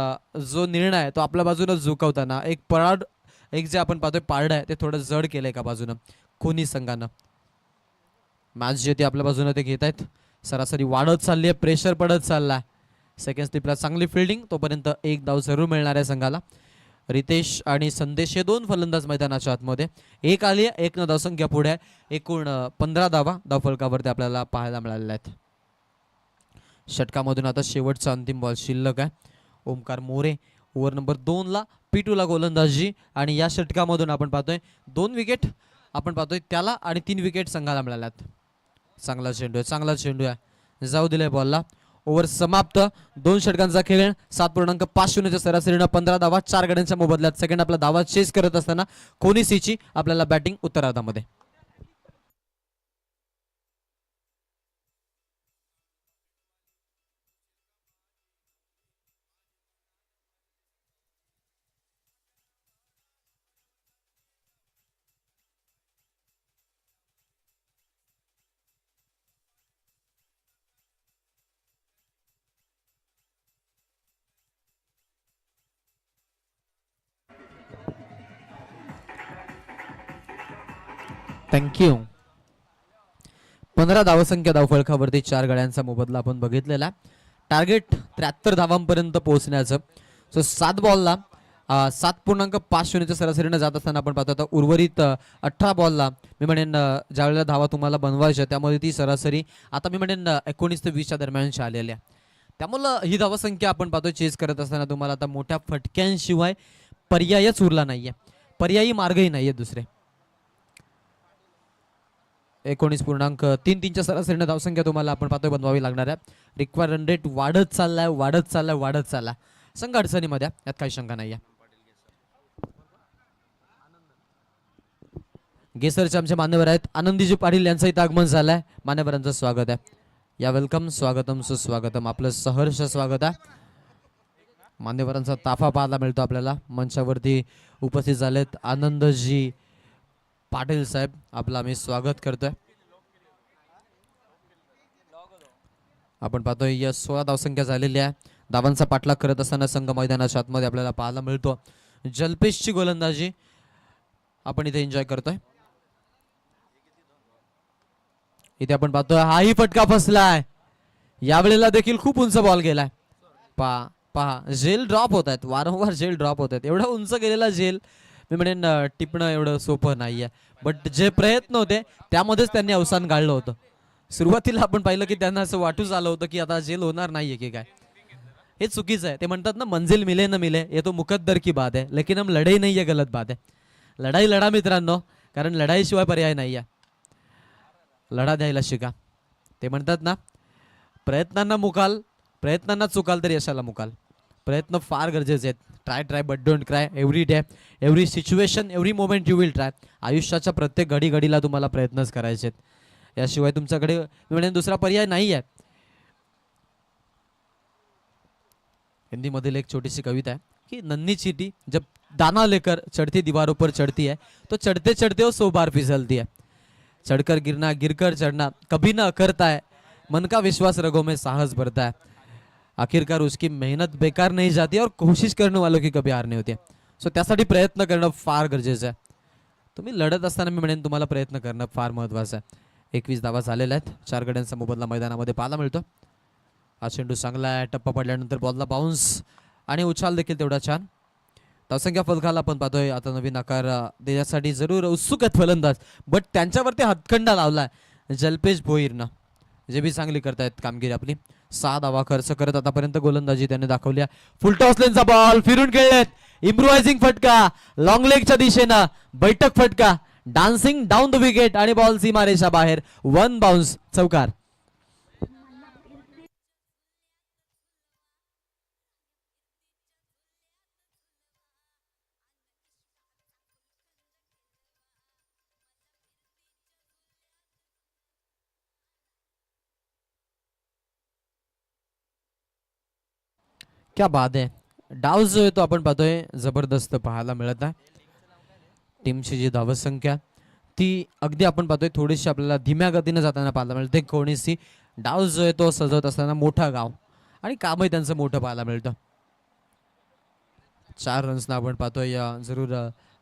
जो निर्णय आहे तो आपल्या बाजूने झुकवताना एक जे आपण पाहतोय पारडं आहे ते थोडं जड केलंय का बाजूनं कोणी संघानं. मॅच जे ते आपल्या बाजूने ते घेत आहेत. सरासरी वाढत चालली आहे, प्रेशर पडत चाललाय. सेकंड स्लिपला चांगली फिल्डिंग, तोपर्यंत 1 धाव जरूर मिळणार आहे संघाला. रितेश आणि संदेश हे 2 फलंदाज मैदानाच्या आतमध्ये. 1 आली आहे, 1 न धावसंख्या पुढे आहे. एकूण 15 धावा धावफलकावरती आपल्याला पाहायला मिळालेल्या आहेत. षटकामधून आता शेवटचा अंतिम बॉल शिल्लक आहे. ओमकार मोरे ओव्हर नंबर 2 ला P2 गोलंदाजी. आणि या षटकामधून आपण पाहतोय 2 विकेट आपण पाहतोय त्याला आणि 3 विकेट संघाला मिळाल्यात. चांगला चेंडू आहे जाऊ दिलाय बॉलला. ओव्हर समाप्त. 2 षटकांचा खेळ. 7.50 सरासरीनं 15 धावा 4 गड्यांच्या मोबदल्यात. सेकंड आपला धावा चेस करत असताना कोहलीची आपल्याला बॅटिंग उत्तरार्धामध्ये. थँक्यू. 15 धावसंख्या धावफलकावरती 4 गड्यांचा मोबदला आपण बघितलेला. टार्गेट 73 धावांपर्यंत पोहोचण्याचं. सो 7 बॉलला 7.50 सरासरीनं जात असताना आपण पाहतो आता उर्वरित 18 बॉलला मी म्हणेन ज्या वेळेला धावा तुम्हाला बनवायच्या त्यामध्ये ती सरासरी आता मी म्हणेन 19 ते 20च्या दरम्यानच्या आलेल्या. त्यामुळं ही धावसंख्या आपण पाहतो चेस करत असताना तुम्हाला आता मोठ्या फटक्यांशिवाय पर्यायच उरला नाहीये, पर्यायी मार्गही नाहीये दुसरे. 19.33च्या सरासरीनं धावसंख्या तुम्हाला आपण पाहतोय बनवावी लागणार आहे. रिक्वायर रन रेट वाढत चाललाय. संघ अडचणीमध्ये यात काही शंका नाही आहे. गेसरचे आमचे मान्यवर आहेत आनंदीजी पाटील यांचं इथं आगमन झालंय. मान्यवरांचं स्वागत आहे. या वेलकम, स्वागतम, सुस्वागतम, आपलं सहर्ष स्वागत आहे. मान्यवरांचा ताफा पाहायला मिळतो आपल्याला. मंचावरती उपस्थित झालेत आनंदजी पाटील साहेब, आपलं आम्ही स्वागत करतोय. आपण पाहतोय या 16 धावसंख्या झालेली आहे. धावांचा पाठलाग करत असताना संघ मैदानाच्या आतमध्ये आपल्याला पाहायला मिळतो. जल्पेशची गोलंदाजी आपण इथे एन्जॉय करतोय. इथे आपण पाहतोय हाही फटका फसलाय. यावेळेला देखील खूप उंच बॉल गेलाय. पहा जेल ड्रॉप होत आहेत, वारंवार जेल ड्रॉप होत आहेत. एवढा उंच गेलेला जेल मी म्हणेन टिपणं एवढं सोपं नाहीये, बट जे प्रयत्न होते त्यामध्येच त्यांनी अवसान गाळलं होतं. सुरुवातीला आपण पाहिलं की त्यांना असं वाटूच आलं होतं की आता जेल होणार नाहीये की काय. हे चुकीचं आहे. ते म्हणतात ना, मंजिल मिले न मिले ये तो मुकद्दर की बात है, लेकिन हम लढाई नाही है गलत बात है. लढाई लढा मित्रांनो, कारण लढाईशिवाय पर्याय नाही आहे. लढा द्यायला शिका. ते म्हणतात ना, प्रयत्नांना चुकाल तर यशाला मुकाल. प्रयत्न फार गरजेचे आहेत. Try but don't cry. Every day, every situation, every moment you will try. आयुष्याच्या प्रत्येक घडीला तुम्हाला प्रयत्नच करायचे आहेत. याशिवाय तुमच्याकडे मी म्हणेन दुसरा पर्याय नाही आहे. हिंदी मधील एक छोटीशी कविता आहे कि नन्ही चीटी जब दाना लेकर चढ़ती दीवारों पर चढ़ती है तो चढ़ते चढ़ते वो 100 बार फिसलती है. चढ़कर गिरना, गिरकर चढ़ना कभी ना अखरता है. मन का विश्वास रगों में साहस भरता है. आखिरकार उसकी मेहनत बेकार नहीं जाती और कोशिश करने वालों की कभी हार नहीं होती. सो त्यासाठी प्रयत्न करणं फार गरजेचं आहे. तुम्ही लढत असताना मी म्हणेन तुम्हाला प्रयत्न करणं फार महत्त्वाचं आहे. 21 धावा झालेल्या आहेत. 4 गड्यांचा मोबदला मैदानामध्ये पाहायला मिळतो. हा चेंडू चांगला आहे. टप्पा पडल्यानंतर बॉलला बाउन्स आणि उछाल देखील तेवढा छान. धावसंख्या फलकाला आपण पाहतोय आता नवीन आकार देण्यासाठी जरूर उत्सुक आहेत फलंदाज, बट त्यांच्यावरती हातखंडा लावलाय जल्पेश भोईरनं, जे बी चांगली करतायत कामगिरी आपली. 6 धावा खर्च करत आतापर्यंत गोलंदाजी त्याने दाखवल्या. फुलटॉस लेनचा बॉल फिरून खेळलेत. इम्प्रोवायझिंग फटका लॉंग लेगच्या दिशेनं, बैठक फटका डान्सिंग डाऊन द विकेट आणि बॉल सीमारेषा बाहेर. 1 बाउन्स, चौकार. क्या बात आहे. डाव जो आहे तो आपण पाहतोय जबरदस्त पाहायला मिळत आहे. टीमची जी धावसंख्या ती अगदी आपण पाहतोय थोडीशी आपल्याला धीम्या गतीने जाताना पाहायला मिळते. कोणीशी डाव जो आहे तो सजवत असताना मोठा गाव आणि कामही त्यांचं मोठं पाहायला मिळतं. 4 रन्सना आपण पाहतोय जरूर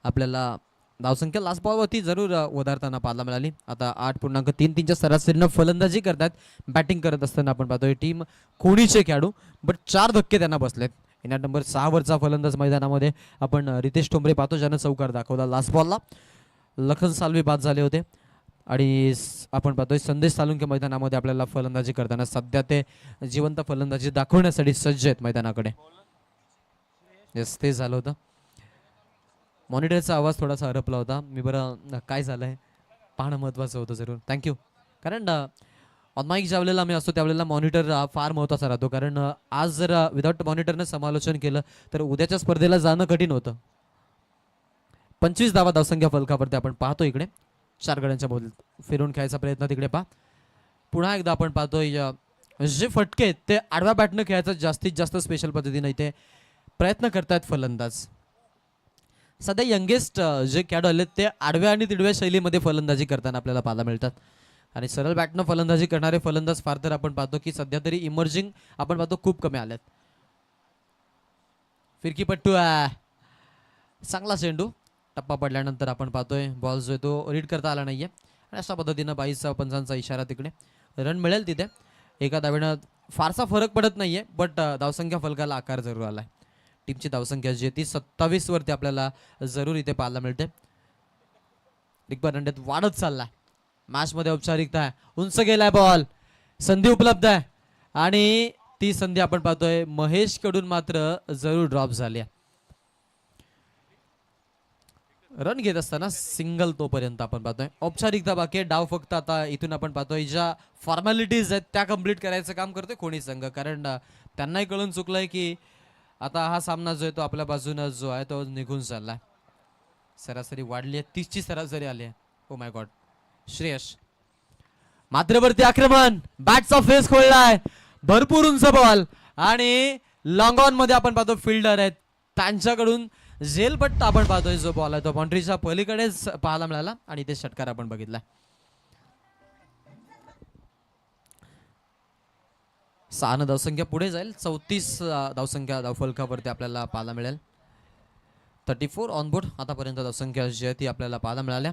आपल्याला धावसंख्या लास्ट बॉलवरती जरूर उधारताना पाहायला मिळाली. आता 8.33च्या सरासरीनं फलंदाजी करतात. बॅटिंग करत असताना आपण पाहतोय टीम कोणीचे खेळाडू, बट 4 धक्के त्यांना बसलेत. इनाम नंबर 6 वरचा फलंदाज मैदानामध्ये आपण रितेश ठोंबरे पाहतो, ज्यानं चौकार दाखवला लास्ट बॉलला. लखन सालवी बाद झाले होते आणि आपण पाहतोय संदेश सालुंके मैदानामध्ये आपल्याला फलंदाजी करताना सध्या ते जिवंत फलंदाजी दाखवण्यासाठी सज्ज आहेत मैदानाकडे. येस, ते झालं होतं. मॉनिटरचा आवाज थोडासा हरपला होता. मी बरं काय झालंय पाहणं महत्त्वाचं होतं जरूर. थँक्यू. कारण ऑन माईक ज्या वेळेला आम्ही असतो त्यावेळेला मॉनिटर फार महत्त्वाचा राहतो. कारण आज जर विदाउट मॉनिटरनं समालोचन केलं तर उद्याच्या स्पर्धेला जाणं कठीण होतं. 25 धावा धावसंख्या फलकावरती आपण पाहतो. इकडे 4 गड्यांच्या बोलीत फिरून खेळायचा प्रयत्न तिकडे पहा. पुन्हा एकदा आपण पाहतोय जे फटके आहेत ते आडव्या बॅटनं खेळायचा जास्तीत जास्त स्पेशल पद्धतीने इथे प्रयत्न करतायत फलंदाज. सध्या यंगेस्ट जे खेळाडू आले ते आडव्या आणि तिडव्या शैलीमध्ये फलंदाजी करताना आपल्याला पाहायला मिळतात. आणि सरळ बॅटनं फलंदाजी करणारे फलंदाज फार तर आपण पाहतो की सध्या तरी इमर्जिंग आपण पाहतो खूप कमी आलेत. फिरकीपट्टू चांगला चेंडू. टप्पा पडल्यानंतर आपण पाहतोय बॉल जो आहे तो रीड करता आला नाहीये आणि अशा पद्धतीनं 22 पंचांचा इशारा तिकडे. रन मिळेल तिथे. एका धावेनं फारसा फरक पडत नाहीये, बट धावसंख्या फलकाला आकार जरूर आलाय. टीमची धावसंख्या जी आहे ती 27 वरती आपल्याला जरूर इथे पाहायला मिळते. रिक्बर रंडेत वाढत चाललाय. मॅच मध्ये औपचारिकता आहे. उंच गेलाय बॉल. संधी उपलब्ध आहे आणि ती संधी आपण पाहतोय महेश कडून मात्र जरूर ड्रॉप झाली. रन घेत असताना सिंगल तोपर्यंत आपण पाहतोय. औपचारिकता बाकी आहे. डाव फक्त आता इथून आपण पाहतोय ज्या फॉर्मॅलिटीज आहेत त्या कम्प्लीट करायचं काम करतोय कोणी संघ. कारण त्यांनाही कळून चुकलंय की आता हा सामना जो आहे तो आपल्या बाजूने जो आहे तो निघून चाललाय. सरासरी वाढली आहे. 30ची सरासरी आली आहे. Oh my God. श्रेयस मात्रवरती आक्रमण. बॅटचा फेस खोललाय. भरपूर उंच बॉल आणि लॉंग ऑन मध्ये आपण पाहतो फिल्डर आहेत त्यांच्याकडून झेलपट्टा आपण पाहतोय जो बॉल आहे तो बाउंड्रीच्या पलीकडेच पाहायला मिळाला आणि ते षटकार आपण बघितला. 6 धावसंख्या पुढे जाईल. 34 धावसंख्या धावफलकावरती आपल्याला पाहायला मिळेल. 34 ऑनबोर्ड आतापर्यंत धावसंख्या जी आहे ती आपल्याला पाहायला मिळाल्या.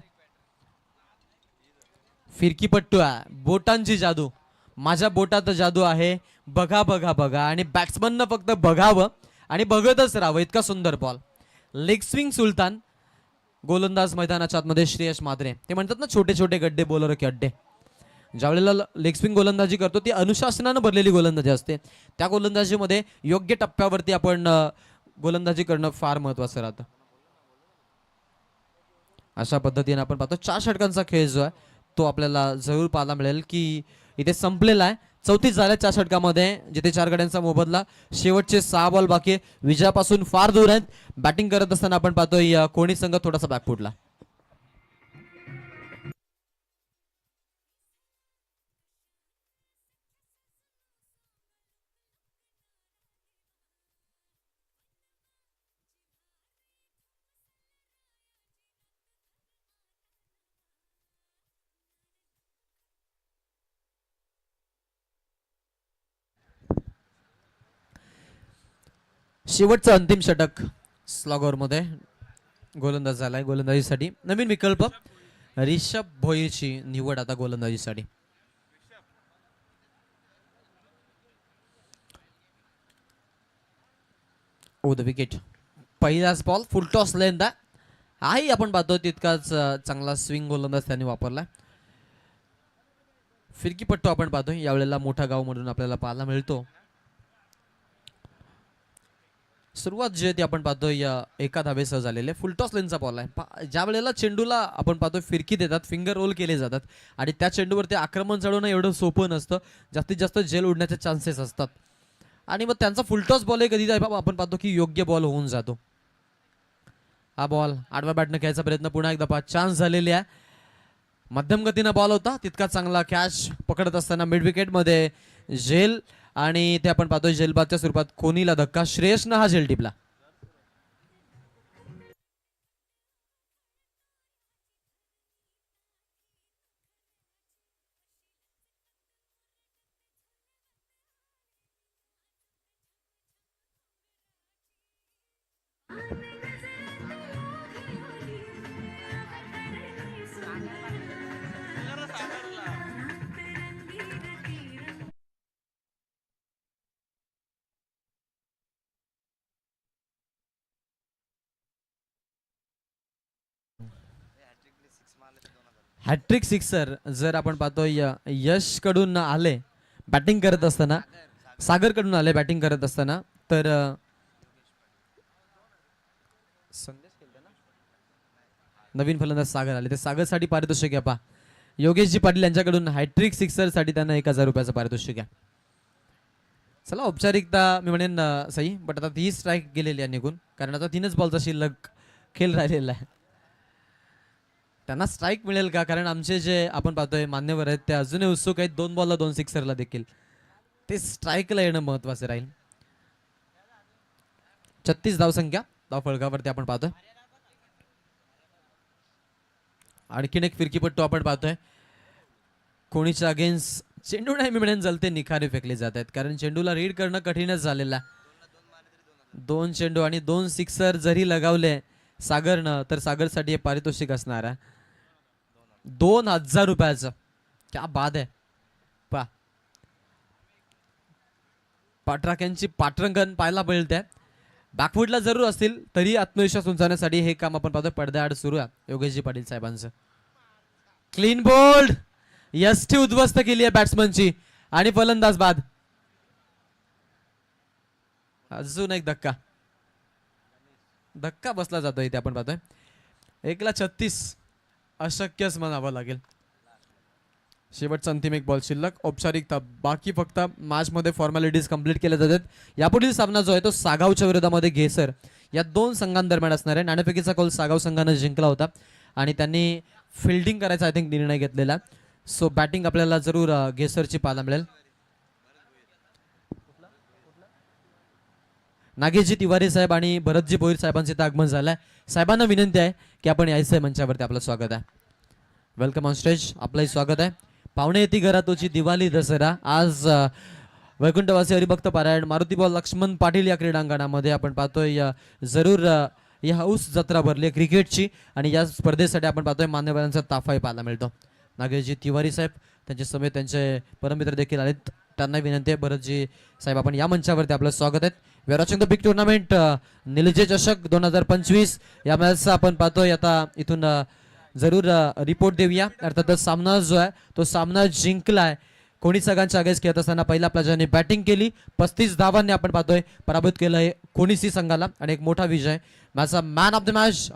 फिरकीपट्टू आहे, बोटांची जादू. माझ्या बोटात जादू आहे, बघा बघा बघा. आणि बॅट्समननं फक्त बघावं आणि बघतच राहावं इतका सुंदर बॉल. लेग स्विंग सुलतान. गोलंदाज मैदानाच्या आतमध्ये श्रेयस मात्रे. ते म्हणतात ना छोटे छोटे गड्डे बॉलर के अड्डे. ज्यावेळेला लेग स्विंग गोलंदाजी करतो ती अनुशासनानं भरलेली गोलंदाजी असते. त्या गोलंदाजीमध्ये योग्य टप्प्यावरती आपण गोलंदाजी करणं फार महत्वाचं राहतं. अशा पद्धतीने आपण पाहतो 4 षटकांचा खेळ जो आहे तो आपल्याला जरूर पाहायला मिळेल की इथे संपलेला आहे. 34 झाल्या 4 षटकामध्ये, जिथे 4 गड्यांचा मोबदला. शेवटचे 6 बॉल बाकी विजयापासून फार दूर आहेत. बॅटिंग करत असताना आपण पाहतोय कोणी संघ थोडासा बॅकफुटला. शेवटचं अंतिम षटक स्लॉगर मध्ये गोलंदाज झालाय. गोलंदाजीसाठी नवीन विकल्प रिषभ भोईरची निवड आता गोलंदाजीसाठी. ओ द विकेट. पहिलाच बॉल फुल टॉस लेंथ आहे. आपण पाहतो तितकाच चांगला स्विंग गोलंदाज त्यांनी वापरला. फिरकीपट्टू आपण पाहतो यावेळेला मोठा गाव म्हणून आपल्याला पाहायला मिळतो. सुरुवात जी आहे ती आपण पाहतो या एका धावेसह झालेले. फुलटॉस लेनचा बॉल आहे. ज्या वेळेला चेंडूला आपण पाहतो फिरकी देतात, फिंगर रोल केले जातात आणि त्या चेंडूवरती आक्रमण चढवणं एवढं सोपं नसतं. जास्तीत जास्त जेल उडण्याचे चान्सेस असतात आणि मग त्यांचा फुलटॉस बॉल आहे कधी आपण पाहतो की योग्य बॉल होऊन जातो. हा बॉल आडव्या बॅटनं खेळायचा प्रयत्न पुन्हा एकदा चान्स झालेली आहे. मध्यम गतीनं बॉल होता, तितका चांगला कॅच पकडत असताना मिड विकेट मध्ये झेल आणि ते आपण पाहतोय झेलबादच्या स्वरूपात कोहलीला धक्का. श्रेयसनं हा झेल टिपला. हॅट्रिक सिक्सर जर आपण पाहतोय यश कडून आले बॅटिंग करत असताना, सागर कडून आले बॅटिंग करत असताना, तर नवीन फलंदाज सागर आले. ते सागरसाठी पारितोषिक आहे. पहा योगेशजी पाटील यांच्याकडून हॅट्रिक सिक्सर साठी त्यांना 1000 रुपयाचं पारितोषिक आहे. चला औपचारिकता मी म्हणेन सही, बट आता 30 स्ट्राईक गेलेली आहे निघून, कारण आता 3च बॉलचा शिल्लक खेळ राहिलेला आहे. त्यांना स्ट्राईक मिळेल का, कारण आमचे जे आपण पाहतोय मान्यवर आहेत ते अजूनही उत्सुक आहेत 2 बॉलला 2 सिक्सरला देखील. ते स्ट्राईकला येणं महत्वाचं राहील. 36 धावसंख्या धावफलकावरती आपण पाहतोय. आणखीन एक फिरकीपट्टू आपण पाहतोय. कोणीच्या अगेन्स्ट चेंडू नाही मी म्हणेन जलते निखारे फेकले जात आहेत, कारण चेंडूला रीड करणं कठीणच झालेला. 2 चेंडू आणि 2 सिक्सर जरी लगावले सागरनं तर सागरसाठी हे पारितोषिक असणार आहे 2000 रुपयाचं. क्या बाद आहे. पा पाठराख्यांची पाठरंगण पाहायला मिळते. बॅकफुटला जरूर असतील तरी आत्मविश्वास उंचावण्यासाठी हे काम आपण पाहतोय पडद्याआड सुरू आहे योगेशजी पाटील साहेबांचं. Clean bowled. यष्टी उद्ध्वस्त केली आहे बॅट्समनची आणि फलंदाज बाद. अजून एक धक्का बसला जातो इथे आपण पाहतोय. 1/36 अशक्यच म्हणावं लागेल. शेवटचा अंतिम एक बॉल शिल्लक. औपचारिकता बाकी, फक्त मॅच मध्ये फॉर्मॅलिटीज कंप्लीट केल्या जातात. यापुढील सामना जो आहे तो सागावच्या विरोधामध्ये घेसर या 2 संघांदरम्यान असणार आहे. नाणेफेकीचा कौल सागाव संघानं जिंकला होता आणि त्यांनी फिल्डिंग करायचा आय थिंक निर्णय घेतलेला. सो बॅटिंग आपल्याला जरूर घेसरची पाहायला मिळेल. नागेशजी तिवारी साहेब आणि भरतजी भोईर साहेबांचे इथं आगमन झालंय. साहेबांना विनंती आहे की आपण यायचं आहे मंचावरती. आपलं स्वागत आहे. Welcome on stage. आपलंही स्वागत आहे. पाहुणे येती घरातोची दिवाळी दसरा. आज वैकुंठवासी हरिभक्त पारायण मारुतीबाव लक्ष्मण पाटील या क्रीडांगणामध्ये आपण पाहतोय जरूर ही हाऊस जत्रा भरली आहे क्रिकेटची आणि या स्पर्धेसाठी आपण पाहतोय मान्यवरांचा ताफाही पाहायला मिळतो. नागेशजी तिवारी साहेब त्यांच्या समेत त्यांचे परममित्र देखील आलेत. त्यांना विनंती आहे भरतजी साहेब आपण या मंचावरती आपलं स्वागत आहे. We are watching the big tournament Nilje चषक 2025 या मॅचचा आपण पाहतोय. आता इथून जरूर रिपोर्ट देऊया. अर्थातच सामना जो आहे तो सामना जिंकलाय. कोणी सगळ्यांच्या अगेन्स्ट खेळत असताना पहिल्या प्लेयरने बॅटिंग केली. 35 धावांनी आपण पाहतोय पराभूत केलंय कोणीसी संघाला आणि एक मोठा विजय. मॅचचा मॅन ऑफ द मॅच